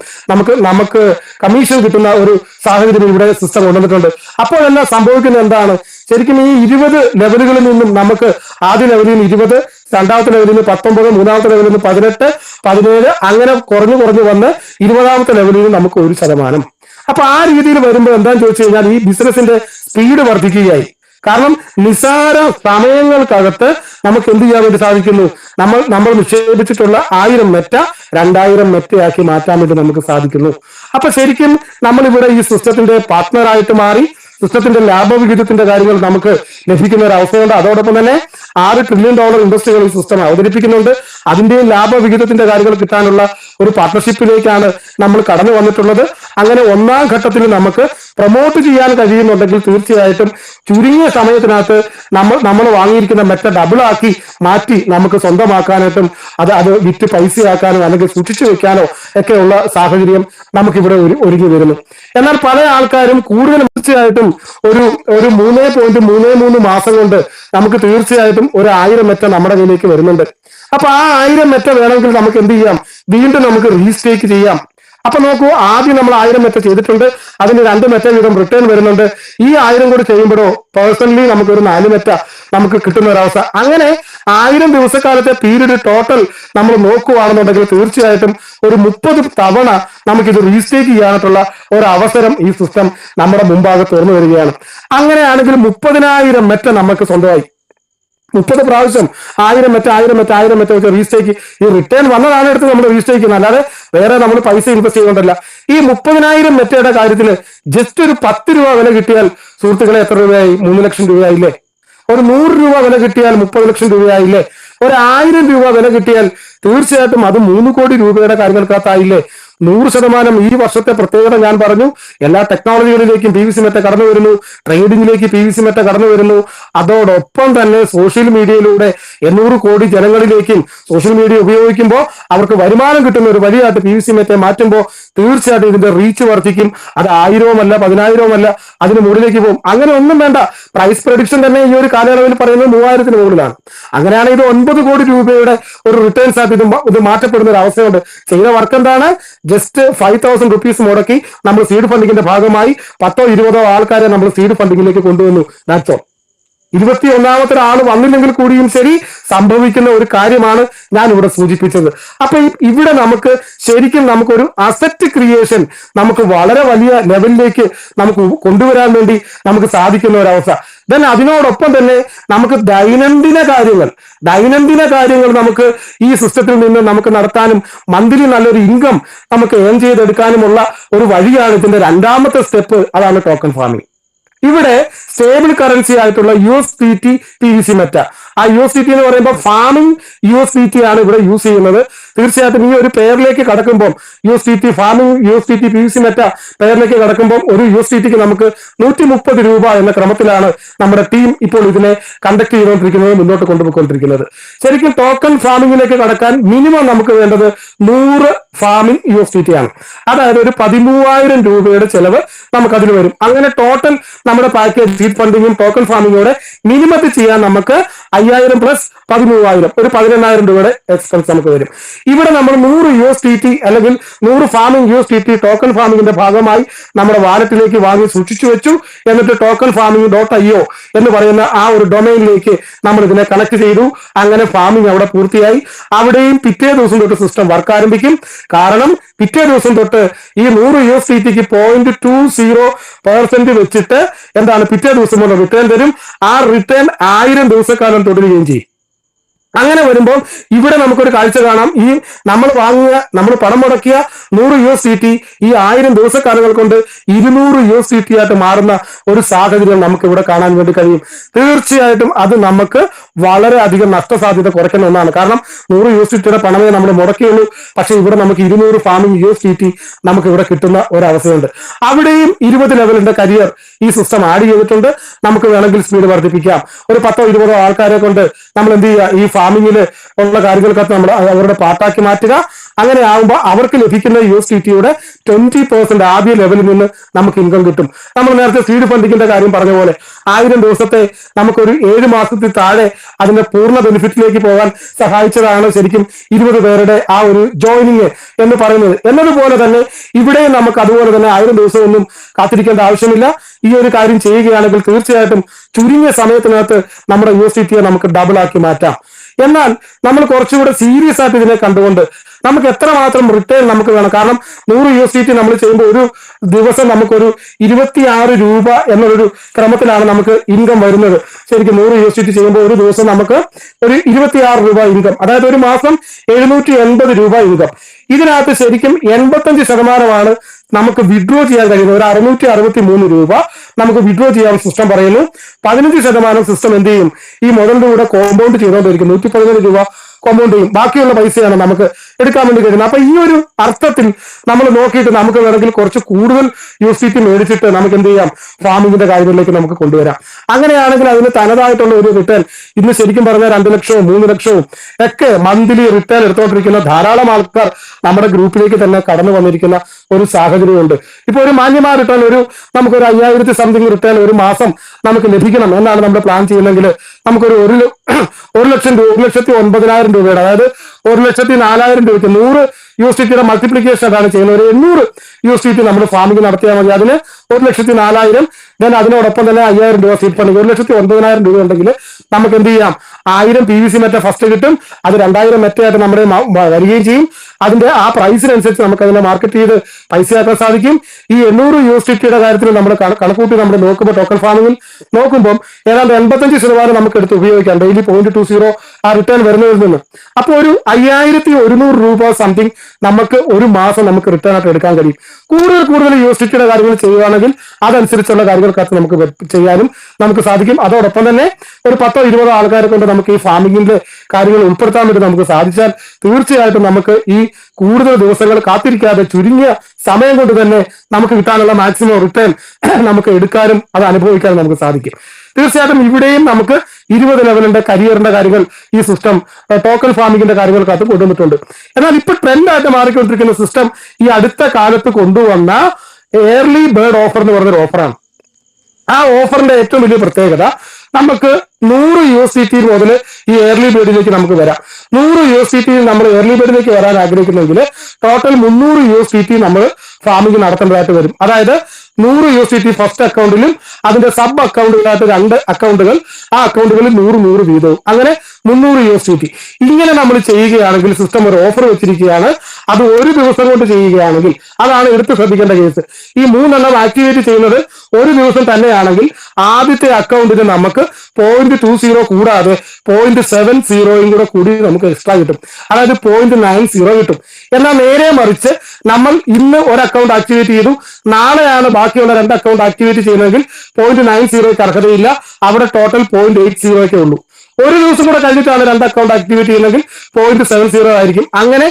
നമുക്ക് കമ്മീഷൻ കിട്ടുന്ന ഒരു സാഹചര്യം ഇവിടെ സിസ്റ്റം കൊണ്ടുവന്നിട്ടുണ്ട്. അപ്പോൾ എല്ലാം സംഭവിക്കുന്നത് എന്താണ്? ശരിക്കും ഈ 20 ലെവലുകളിൽ നിന്നും നമുക്ക് ആദ്യ ലെവലിൽ നിന്ന് 20, രണ്ടാമത്തെ ലെവലിൽ നിന്ന് 19, മൂന്നാമത്തെ ലെവലിൽ നിന്ന് 18, 17 അങ്ങനെ കുറഞ്ഞു വന്ന് 20ാമത്തെ ലെവലിൽ നിന്ന് നമുക്ക് 1%. അപ്പൊ ആ രീതിയിൽ വരുമ്പോൾ എന്താണെന്ന് ചോദിച്ചു കഴിഞ്ഞാൽ ഈ ബിസിനസിന്റെ സ്പീഡ് വർദ്ധിക്കുകയായി. കാരണം നിസാര സമയങ്ങൾക്കകത്ത് നമുക്ക് എന്ത് ചെയ്യാൻ വേണ്ടി സാധിക്കുന്നു? നമ്മൾ നിക്ഷേപിച്ചിട്ടുള്ള 1000 മെറ്റ 2000 മെറ്റയാക്കി മാറ്റാൻ വേണ്ടി നമുക്ക് സാധിക്കുന്നു. അപ്പൊ ശരിക്കും നമ്മളിവിടെ ഈ സിസ്റ്റത്തിന്റെ പാർട്ട്ണറായിട്ട് മാറി സിസ്റ്റത്തിന്റെ ലാഭവിഹിതത്തിന്റെ കാര്യങ്ങൾ നമുക്ക് ലഭിക്കുന്ന ഒരു അവസ്ഥയുണ്ട്. അതോടൊപ്പം തന്നെ $6 ട്രില്യൺ ഇൻഡസ്ട്രികൾ ഈ സിസ്റ്റം അവതരിപ്പിക്കുന്നുണ്ട്. അതിന്റെയും ലാഭവിഹിതത്തിന്റെ കാര്യങ്ങൾ കിട്ടാനുള്ള ഒരു പാർട്ട്ണർഷിപ്പിലേക്കാണ് നമ്മൾ കടന്നു വന്നിട്ടുള്ളത്. അങ്ങനെ 1ാം ഘട്ടത്തിൽ നമുക്ക് പ്രൊമോട്ട് ചെയ്യാൻ കഴിയുന്നുണ്ടെങ്കിൽ തീർച്ചയായിട്ടും ചുരുങ്ങിയ സമയത്തിനകത്ത് നമ്മൾ വാങ്ങിയിരിക്കുന്ന മെറ്റ ഡബിൾ ആക്കി മാറ്റി നമുക്ക് സ്വന്തമാക്കാനായിട്ടും അത് വിറ്റ് പൈസയാക്കാനോ അല്ലെങ്കിൽ സൂക്ഷിച്ചു വെക്കാനോ ഒക്കെയുള്ള സാഹചര്യം നമുക്കിവിടെ ഒരുങ്ങി വരുന്നു. എന്നാൽ പല ആൾക്കാരും കൂടുതൽ തീർച്ചയായിട്ടും ഒരു 3.33 മാസം കൊണ്ട് നമുക്ക് തീർച്ചയായിട്ടും ഒരു 1000 മെറ്റ നമ്മുടെ കയ്യിലേക്ക് വരുന്നുണ്ട്. അപ്പൊ ആ 1000 മെറ്റ വേണമെങ്കിൽ നമുക്ക് എന്ത് ചെയ്യാം? വീണ്ടും നമുക്ക് റീസ്റ്റേക്ക് ചെയ്യാം. അപ്പൊ നോക്കൂ, ആദ്യം നമ്മൾ 1000 മെറ്റ ചെയ്തിട്ടുണ്ട്, അതിന് 2 മെറ്റ വീതം റിട്ടേൺ വരുന്നുണ്ട്. ഈ 1000 കൂടി ചെയ്യുമ്പോഴോ പേഴ്സണലി നമുക്കൊരു 4 മെറ്റ നമുക്ക് കിട്ടുന്ന ഒരവസ്ഥ. അങ്ങനെ 1000 ദിവസക്കാലത്തെ പീരീഡ് ടോട്ടൽ നമ്മൾ നോക്കുകയാണെന്നുണ്ടെങ്കിൽ തീർച്ചയായിട്ടും ഒരു 30 തവണ നമുക്കിത് റീസ്റ്റേക്ക് ചെയ്യാനായിട്ടുള്ള ഒരു അവസരം ഈ സിസ്റ്റം നമ്മുടെ മുമ്പാകെ തുറന്നു വരികയാണ്. അങ്ങനെയാണെങ്കിൽ 30,000 മെറ്റ നമുക്ക് സ്വന്തമായി. 30 പ്രാവശ്യം 1000 മെറ്റ വെച്ച് റീസ്റ്റേക്ക്, ഈ റിട്ടേൺ വന്നതാണ് എടുത്ത് നമ്മൾ റീസ്റ്റേക്ക് ചെയ്യുന്നത്, അല്ലാതെ വേറെ നമ്മൾ പൈസ ഇൻവെസ്റ്റ് ചെയ്യുന്നുണ്ടല്ല. ഈ 30,000 മെറ്റയുടെ കാര്യത്തിൽ ജസ്റ്റ് ഒരു 10 രൂപ വില കിട്ടിയാൽ സുഹൃത്തുക്കളെ എത്ര രൂപയായി? 3 ലക്ഷം രൂപയായില്ലേ? ഒരു 100 രൂപ വില കിട്ടിയാൽ 30 ലക്ഷം രൂപയായില്ലേ? ഒരു 1000 രൂപ വില കിട്ടിയാൽ തീർച്ചയായിട്ടും അത് 3 കോടി രൂപയുടെ കാര്യങ്ങൾക്കകത്തായില്ലേ? 100% ഈ വർഷത്തെ പ്രത്യേകത ഞാൻ പറഞ്ഞു. എല്ലാ ടെക്നോളജികളിലേക്കും PVC മെറ്റ കടന്നു വരുന്നു, ട്രേഡിംഗിലേക്ക് PVC മെറ്റ കടന്നു വരുന്നു. അതോടൊപ്പം തന്നെ സോഷ്യൽ മീഡിയയിലൂടെ 800 കോടി ജനങ്ങളിലേക്കും സോഷ്യൽ മീഡിയ ഉപയോഗിക്കുമ്പോൾ അവർക്ക് വരുമാനം കിട്ടുന്ന ഒരു വലിയായിട്ട് PVC മെറ്റ മാറ്റുമ്പോൾ തീർച്ചയായിട്ടും ഇതിന്റെ റീച്ച് വർദ്ധിക്കും. അത് 1000-മല്ല 10,000-മല്ല, അതിന് മുകളിലേക്ക് പോകും. അങ്ങനെ ഒന്നും വേണ്ട. പ്രൈസ് പ്രഡിക്ഷൻ തന്നെ ഈ ഒരു കാലയളവിൽ പറയുന്നത് 3000-ന് മുകളിലാണ്. അങ്ങനെയാണ് ഇത് 9 കോടി രൂപയുടെ ഒരു റിട്ടേൺസ് ആയിട്ട് ഇത് മാറ്റപ്പെടുന്ന ഒരു അവസ്ഥയുണ്ട്. ചെയ്ത വർക്ക് എന്താണ്? ജസ്റ്റ് 5,000 റുപ്പീസ് മുടക്കി നമ്മൾ സീഡ് ഫണ്ടിങ്ങിന്റെ ഭാഗമായി 10-20 ആൾക്കാരെ നമ്മൾ സീഡ് ഫണ്ടിങ്ങിലേക്ക് കൊണ്ടുവന്നു. That's all. 21ാമത്തെ ആൾ വന്നില്ലെങ്കിൽ കൂടിയും ശരി സംഭവിക്കുന്ന ഒരു കാര്യമാണ് ഞാൻ ഇവിടെ സൂചിപ്പിച്ചത്. അപ്പൊ ഇവിടെ നമുക്ക് ശരിക്കും നമുക്കൊരു അസറ്റ് ക്രിയേഷൻ നമുക്ക് വളരെ വലിയ ലെവലിലേക്ക് നമുക്ക് കൊണ്ടുവരാൻ വേണ്ടി നമുക്ക് സാധിക്കുന്ന ഒരവസ്ഥ. ദെൻ അതിനോടൊപ്പം തന്നെ നമുക്ക് ദൈനംദിന കാര്യങ്ങൾ നമുക്ക് ഈ സിസ്റ്റത്തിൽ നിന്ന് നമുക്ക് നടത്താനും മന്ത്ലി നല്ലൊരു ഇൻകം നമുക്ക് ഏൺ ചെയ്തെടുക്കാനുമുള്ള ഒരു വഴിയാണ് ഇതിന്റെ രണ്ടാമത്തെ സ്റ്റെപ്പ്. അതാണ് ടോക്കൺ ഫാമിംഗ്. ഇവിടെ സ്റ്റേബിൾ കറൻസി ആയിട്ടുള്ള USDT PVC മെറ്റ, ആ USDT എന്ന് പറയുമ്പോൾ ഫാമിംഗ് USDT ആണ് ഇവിടെ യൂസ് ചെയ്യുന്നത്. തീർച്ചയായിട്ടും ഈ ഒരു പെയറിലേക്ക് കടക്കുമ്പോൾ USDT farming USDT PVC meta പെയറിലേക്ക് കടക്കുമ്പോൾ ഒരു USDTക്ക് നമുക്ക് 130 രൂപ എന്ന ക്രമത്തിലാണ് നമ്മുടെ ടീം ഇപ്പോൾ ഇതിനെ കണ്ടക്ട് ചെയ്തുകൊണ്ടിരിക്കുന്നത്, മുന്നോട്ട് കൊണ്ടുപോയിക്കൊണ്ടിരിക്കുന്നത്. ശരിക്കും ടോക്കൺ ഫാമിംഗിലേക്ക് കടക്കാൻ മിനിമം നമുക്ക് വേണ്ടത് 100 ഫാമിംഗ് USDT ആണ്. അതായത് ഒരു 13,000 രൂപയുടെ ചെലവ് നമുക്കതിൽ വരും. അങ്ങനെ ടോട്ടൽ നമ്മുടെ പാക്കേജ് സീഡ് ഫണ്ടിങ്ങും ടോക്കൺ ഫാമിങ്ങോടെ മിനിമത്തിൽ ചെയ്യാൻ നമുക്ക് 5,000 പ്ലസ് 13,000 ഒരു 18,000 രൂപയുടെ എക്സ്പെൻസ് നമുക്ക് വരും. ഇവിടെ നമ്മൾ 100 USDT അല്ലെങ്കിൽ 100 ഫാമിംഗ് USDT ടോക്കൺ ഫാമിംഗിന്റെ ഭാഗമായി നമ്മുടെ വാലറ്റിലേക്ക് വാങ്ങി സൂക്ഷിച്ചു വെച്ചു. എന്നിട്ട് ടോക്കൺ ഫാമിംഗ് .io എന്ന് പറയുന്ന ആ ഒരു ഡൊമൈനിലേക്ക് നമ്മൾ ഇതിനെ കണക്ട് ചെയ്തു. അങ്ങനെ ഫാമിംഗ് അവിടെ പൂർത്തിയായി. അവിടെയും പിറ്റേ ദിവസം തൊട്ട് സിസ്റ്റം വർക്ക് ആരംഭിക്കും. കാരണം പിറ്റേ ദിവസം തൊട്ട് ഈ 100 USDTക്ക് 0.20% വെച്ചിട്ട് എന്താണ് പിറ്റേ ദിവസം കൊണ്ട് റിട്ടേൺ തരും. ആ റിട്ടേൺ 1000 ദിവസക്കാലം തുടരുകയും ചെയ്യും. അങ്ങനെ വരുമ്പോൾ ഇവിടെ നമുക്കൊരു കാഴ്ച കാണാം. ഈ നമ്മൾ പണം മുടക്കിയ 100 USDT ഈ 1000 ദിവസക്കാലങ്ങൾ കൊണ്ട് 200 USDT ആയിട്ട് മാറുന്ന ഒരു സാഹചര്യം നമുക്ക് ഇവിടെ കാണാൻ വേണ്ടി കഴിയും. തീർച്ചയായിട്ടും അത് നമുക്ക് വളരെയധികം നഷ്ടസാധ്യത കുറയ്ക്കുന്ന ഒന്നാണ്. കാരണം 100 USDTയുടെ പണമേ നമ്മൾ മുടക്കിയുള്ളൂ. പക്ഷെ ഇവിടെ നമുക്ക് 200 ഫാമിംഗ് USDT നമുക്ക് ഇവിടെ കിട്ടുന്ന ഒരവസ്ഥയുണ്ട്. അവിടെയും 20 ലെവലിന്റെ കരിയർ ഈ സിസ്റ്റം ആഡ് ചെയ്തിട്ടുണ്ട്. നമുക്ക് വേണമെങ്കിൽ സ്പീഡ് വർദ്ധിപ്പിക്കാം. ഒരു 10-20 ആൾക്കാരെ കൊണ്ട് നമ്മൾ എന്ത് ചെയ്യുക, ഈ ഫാമിംഗിൽ ഉള്ള കാര്യങ്ങൾക്കകത്ത് നമ്മൾ അവരുടെ പാർട്ടാക്കി മാറ്റുക. അങ്ങനെ ആകുമ്പോൾ അവർക്ക് ലഭിക്കുന്ന USDTയുടെ 20% ആദ്യ ലെവലിൽ നിന്ന് നമുക്ക് ഇൻകം കിട്ടും. നമ്മൾ നേരത്തെ സീഡ് ഫണ്ടിങ്ങിന്റെ കാര്യം പറഞ്ഞ പോലെ 1000 ദിവസത്തെ നമുക്കൊരു 7 മാസത്തിൽ താഴെ അതിന്റെ പൂർണ്ണ ബെനിഫിറ്റിലേക്ക് പോകാൻ സഹായിച്ചതാണ് ശരിക്കും 20 പേരുടെ ആ ഒരു ജോയിനിങ് എന്ന് പറയുന്നത്. എന്നതുപോലെ തന്നെ ഇവിടെ നമുക്ക് അതുപോലെ തന്നെ 1000 ദിവസമൊന്നും കാത്തിരിക്കേണ്ട ആവശ്യമില്ല. ഈ ഒരു കാര്യം ചെയ്യുകയാണെങ്കിൽ തീർച്ചയായിട്ടും ചുരുങ്ങിയ സമയത്തിനകത്ത് നമ്മുടെ USDTയെ നമുക്ക് ഡബിൾ ആക്കി മാറ്റാം. എന്നാൽ നമ്മൾ കുറച്ചുകൂടെ സീരിയസ് ആയിട്ട് ഇതിനെ കണ്ടുകൊണ്ട് നമുക്ക് എത്രമാത്രം റിട്ടേൺ നമുക്ക് വേണം. കാരണം 100 USDT നമ്മൾ ചെയ്യുമ്പോൾ ഒരു ദിവസം നമുക്കൊരു 26 രൂപ എന്നൊരു ക്രമത്തിലാണ് നമുക്ക് ഇൻകം വരുന്നത്. ശരിക്കും 100 USDT ചെയ്യുമ്പോൾ ഒരു ദിവസം നമുക്ക് ഒരു 26 രൂപ ഇൻകം, അതായത് ഒരു മാസം 780 രൂപ ഇൻകം. ഇതിനകത്ത് ശരിക്കും 85% നമുക്ക് വിഡ്രോ ചെയ്യാൻ കഴിയുന്നത്. ഒരു 663 രൂപ നമുക്ക് വിഡ്രോ ചെയ്യാൻ സിസ്റ്റം പറയുന്നു. 15% സിസ്റ്റം എന്ത് ചെയ്യും, ഈ മുതലിന്റെ കൂടെ കോമ്പൗണ്ട് ചെയ്തുകൊണ്ടിരിക്കും. 117 രൂപ കോമ്പൗണ്ട് ചെയ്യും. ബാക്കിയുള്ള പൈസയാണ് നമുക്ക് എടുക്കാൻ വേണ്ടി കഴിയുന്നത്. അപ്പൊ ഈ ഒരു അർത്ഥത്തിൽ നമ്മൾ നോക്കിയിട്ട് നമുക്ക് വേണമെങ്കിൽ കുറച്ച് കൂടുതൽ USDT മേടിച്ചിട്ട് നമുക്ക് എന്ത് ചെയ്യാം, ഫാമിംഗിന്റെ കാര്യങ്ങളിലേക്ക് നമുക്ക് കൊണ്ടുവരാം. അങ്ങനെയാണെങ്കിൽ അതിന് തനതായിട്ടുള്ള ഒരു റിട്ടേൺ ഇന്ന് ശരിക്കും പറഞ്ഞാൽ 2 ലക്ഷവും 3 ലക്ഷവും ഒക്കെ മന്ത്ലി റിട്ടേൺ എടുത്തുകൊണ്ടിരിക്കുന്ന ധാരാളം ആൾക്കാർ നമ്മുടെ ഗ്രൂപ്പിലേക്ക് തന്നെ കടന്നു വന്നിരിക്കുന്ന ഒരു സാഹചര്യമുണ്ട്. ഇപ്പൊ ഒരു മാന്യമായ റിട്ടേൺ നമുക്കൊരു 5000 സംതിങ് റിട്ടേൺ ഒരു മാസം നമുക്ക് ലഭിക്കണം എന്നാണ് നമ്മൾ പ്ലാൻ ചെയ്യുന്നതെങ്കിൽ നമുക്കൊരു 1,09,000 രൂപയുടെ, അതായത് 1,04,000 രൂപയ്ക്ക് 100 USDTയുടെ മൾട്ടിപ്ലിക്കേഷൻ അതാണ് ചെയ്യുന്നത്. ഒരു 800 USDT നമ്മൾ ഫാമിംഗ് നടത്തിയാൽ മതി. അതിന് 1,04,000. ദെൻ അതിനോടൊപ്പം തന്നെ 5,000 രൂപ സീഡ് ഫണ്ടിങ്, 1,09,000 രൂപ ഉണ്ടെങ്കിൽ നമുക്ക് എന്ത് ചെയ്യാം, 1000 PVC മെറ്റ ഫസ്റ്റ് കിട്ടും. അത് 2000 മെറ്റയായിട്ട് നമ്മുടെ വരികയും ചെയ്യും. അതിന്റെ ആ പ്രൈസിനനുസരിച്ച് നമുക്ക് അതിനെ മാർക്കറ്റ് ചെയ്ത് പൈസയാക്കാൻ സാധിക്കും. ഈ 800 USDTയുടെ കാര്യത്തിൽ നമ്മൾ കണക്കൂട്ടി നമ്മൾ നോക്കുമ്പോൾ ടോക്കൺ ഫാമിംഗിൽ നോക്കുമ്പോൾ ഏതാണ്ട് 85% നമുക്ക് എടുത്ത് ഉപയോഗിക്കാം ഡെയിലി 0.20 ആ റിട്ടേൺ വരുന്നതിൽ നിന്ന്. അപ്പോൾ ഒരു 5,100 രൂപ സംതിങ് നമുക്ക് ഒരു മാസം നമുക്ക് റിട്ടേൺ ആയിട്ട് എടുക്കാൻ കഴിയും. കൂടുതൽ USDTയുടെ കാര്യങ്ങൾ ചെയ്യുകയാണെങ്കിൽ അതനുസരിച്ചുള്ള കാര്യങ്ങൾക്കകത്ത് നമുക്ക് ചെയ്യാനും നമുക്ക് സാധിക്കും. അതോടൊപ്പം തന്നെ ഒരു 10-20 ആൾക്കാരെ കൊണ്ട് നമുക്ക് ഈ ഫാമിംഗിന്റെ കാര്യങ്ങൾ ഉൾപ്പെടുത്താൻ വേണ്ടി നമുക്ക് സാധിച്ചാൽ തീർച്ചയായിട്ടും നമുക്ക് ഈ കൂടുതൽ ദിവസങ്ങൾ കാത്തിരിക്കാതെ ചുരുങ്ങിയ സമയം കൊണ്ട് തന്നെ നമുക്ക് കിട്ടാനുള്ള മാക്സിമം റിട്ടേൺ നമുക്ക് എടുക്കാനും അത് അനുഭവിക്കാനും നമുക്ക് സാധിക്കും. തീർച്ചയായിട്ടും ഇവിടെയും നമുക്ക് 20 ലെവലിന്റെ കരിയറിന്റെ കാര്യങ്ങൾ ഈ സിസ്റ്റം ടോക്കൺ ഫാമിംഗിന്റെ കാര്യങ്ങൾക്കകത്ത് കൊണ്ടുവന്നിട്ടുണ്ട്. എന്നാൽ ഇപ്പൊ ട്രെൻഡായിട്ട് മാറിക്കൊണ്ടിരിക്കുന്ന സിസ്റ്റം ഈ അടുത്ത കാലത്ത് കൊണ്ടുവന്ന ഏർലി ബേർഡ് ഓഫർ എന്ന് പറഞ്ഞൊരു ഓഫറാണ്. ആ ഓഫറിന്റെ ഏറ്റവും വലിയ പ്രത്യേകത നമുക്ക് 100 USDT മുതൽ ഈ ഏർലി ബേർഡിലേക്ക് നമുക്ക് വരാം. 100 USDT നമ്മൾ ഏർലി ബേർഡിലേക്ക് വരാൻ ആഗ്രഹിക്കുന്നെങ്കിൽ ടോട്ടൽ 300 USDT നമ്മൾ ഫാമിംഗ് നടത്തേണ്ടതായിട്ട് വരും. അതായത് 100 USDT ഫസ്റ്റ് അക്കൗണ്ടിലും അതിന്റെ സബ് അക്കൗണ്ടുകളായിട്ട് 2 അക്കൗണ്ടുകൾ, ആ അക്കൗണ്ടുകളിൽ 100 വീതവും, അങ്ങനെ 300 USDT. ഇങ്ങനെ നമ്മൾ ചെയ്യുകയാണെങ്കിൽ സിസ്റ്റം ഒരു ഓഫർ വെച്ചിരിക്കുകയാണ്. അത് ഒരു ദിവസം കൊണ്ട് ചെയ്യുകയാണെങ്കിൽ, അതാണ് എടുത്ത് ശ്രദ്ധിക്കേണ്ട കേസ്. ഈ 3 ആക്ടിവേറ്റ് ചെയ്യുന്നത് ഒരു ദിവസം തന്നെയാണെങ്കിൽ ആദ്യത്തെ അക്കൗണ്ടിന് നമുക്ക് 0.20 കൂടാതെ 0.70 കൂടി നമുക്ക് എക്സ്ട്രാ കിട്ടും. അതായത് 0.90 കിട്ടും. എന്നാൽ നേരെ മറിച്ച് നമ്മൾ ഇന്ന് ഒരു അക്കൗണ്ട് ആക്ടിവേറ്റ് ചെയ്തു, നാളെയാണ് ബാക്കിയുള്ള 2 അക്കൗണ്ട് ആക്ടിവേറ്റ് ചെയ്യുന്നതെങ്കിൽ 0.90 അർഹതയില്ല. അവിടെ ടോട്ടൽ 0.80 ഉള്ളൂ. ഒരു ദിവസം കൂടെ കഴിഞ്ഞിട്ടാണ് 2 അക്കൗണ്ട് ആക്ടിവേറ്റ് ചെയ്യുന്നതെങ്കിൽ 0.70 ആയിരിക്കും. അങ്ങനെ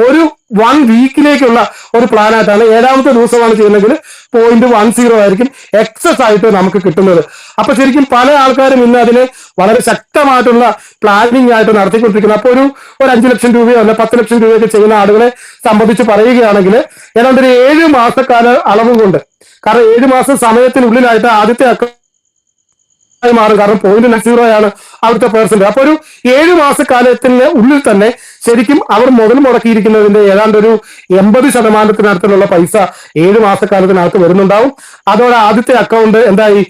ഒരു 1 വീക്കിലേക്കുള്ള ഒരു പ്ലാനായിട്ടാണ്. 7ാമത്തെ ദിവസമാണ് ചെയ്യുന്നതെങ്കിൽ 0.10 ആയിരിക്കും എക്സസ് ആയിട്ട് നമുക്ക് കിട്ടുന്നത്. അപ്പൊ ശരിക്കും പല ആൾക്കാരും ഇന്ന് അതിനെ വളരെ ശക്തമായിട്ടുള്ള പ്ലാനിങ് ആയിട്ട് നടത്തിക്കൊണ്ടിരിക്കുന്നത്. അപ്പൊ ഒരു 5 ലക്ഷം രൂപയോ അല്ല 10 ലക്ഷം രൂപയൊക്കെ ചെയ്യുന്ന ആളുകളെ സംബന്ധിച്ച് പറയുകയാണെങ്കിൽ ഏതാണ്ട് ഒരു 7 മാസക്കാല അളവും കൊണ്ട്, കാരണം 7 മാസം സമയത്തിനുള്ളിലായിട്ട് ആദ്യത്തെ അക്കൗണ്ട് മാറും. കാരണം 0.90 അവിടുത്തെ പേഴ്സന്റ്. അപ്പൊ ഒരു 7 മാസക്കാലത്തിന് ഉള്ളിൽ തന്നെ ശരിക്കും അവർ മുതൽ മുടക്കിയിരിക്കുന്നതിന്റെ ഏതാണ്ട് ഒരു 80% പൈസ 7 മാസക്കാലത്തിനകത്ത് വരുന്നുണ്ടാവും. അതോടെ ആദ്യത്തെ അക്കൗണ്ട് എന്തായി,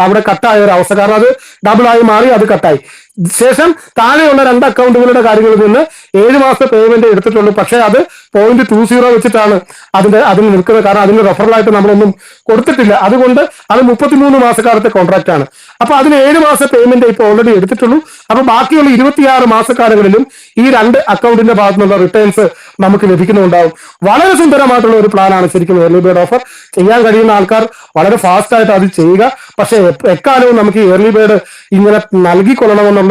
അവിടെ കട്ടായ ഒരു അവസ്ഥ. കാരണം അത് ഡബിളായി മാറി, അത് കട്ടായി. ശേഷം താഴെയുള്ള 2 അക്കൗണ്ടുകളുടെ കാര്യങ്ങളിൽ നിന്ന് 7 മാസത്തെ പേയ്മെന്റ് എടുത്തിട്ടുള്ളൂ. പക്ഷെ അത് 0.20 വെച്ചിട്ടാണ് അതിന് നിൽക്കുന്നത്. കാരണം അതിന് റെഫറലായിട്ട് നമ്മളൊന്നും കൊടുത്തിട്ടില്ല. അതുകൊണ്ട് അത് 33 മാസക്കാലത്തെ കോൺട്രാക്ട് ആണ്. അപ്പൊ അതിന് 7 മാസ പേയ്മെന്റ് ഇപ്പോൾ ഓൾറെഡി എടുത്തിട്ടുള്ളൂ. അപ്പൊ ബാക്കിയുള്ള 26 മാസക്കാലങ്ങളിലും ഈ 2 അക്കൗണ്ടിന്റെ ഭാഗത്തു നിന്നുള്ള റിട്ടേൺസ് നമുക്ക് ലഭിക്കുന്നുണ്ടാവും. വളരെ സുന്ദരമായിട്ടുള്ള ഒരു പ്ലാനാണ് ശരിക്കും ഏർലി ബേർഡ് ഓഫർ. ചെയ്യാൻ കഴിയുന്ന ആൾക്കാർ വളരെ ഫാസ്റ്റ് ആയിട്ട് അത് ചെയ്യുക. പക്ഷെ എക്കാലവും നമുക്ക് ഈ ഏർലി ബേർഡ് ഇങ്ങനെ നൽകിക്കൊള്ളണമെന്നുള്ള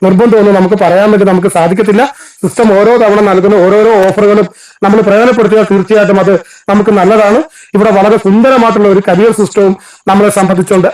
നിർബന്ധമൊന്നും നമുക്ക് പറയാൻ വേണ്ടി നമുക്ക് സാധിക്കത്തില്ല. സിസ്റ്റം ഓരോ തവണ നൽകുന്ന ഓരോരോ ഓഫറുകളും നമ്മൾ പ്രയോജനപ്പെടുത്തിയാൽ തീർച്ചയായിട്ടും അത് നമുക്ക് നല്ലതാണ്. ഇവിടെ വളരെ സുന്ദരമായിട്ടുള്ള ഒരു കരിയർ സിസ്റ്റവും നമ്മളെ സംബന്ധിച്ചുണ്ട്.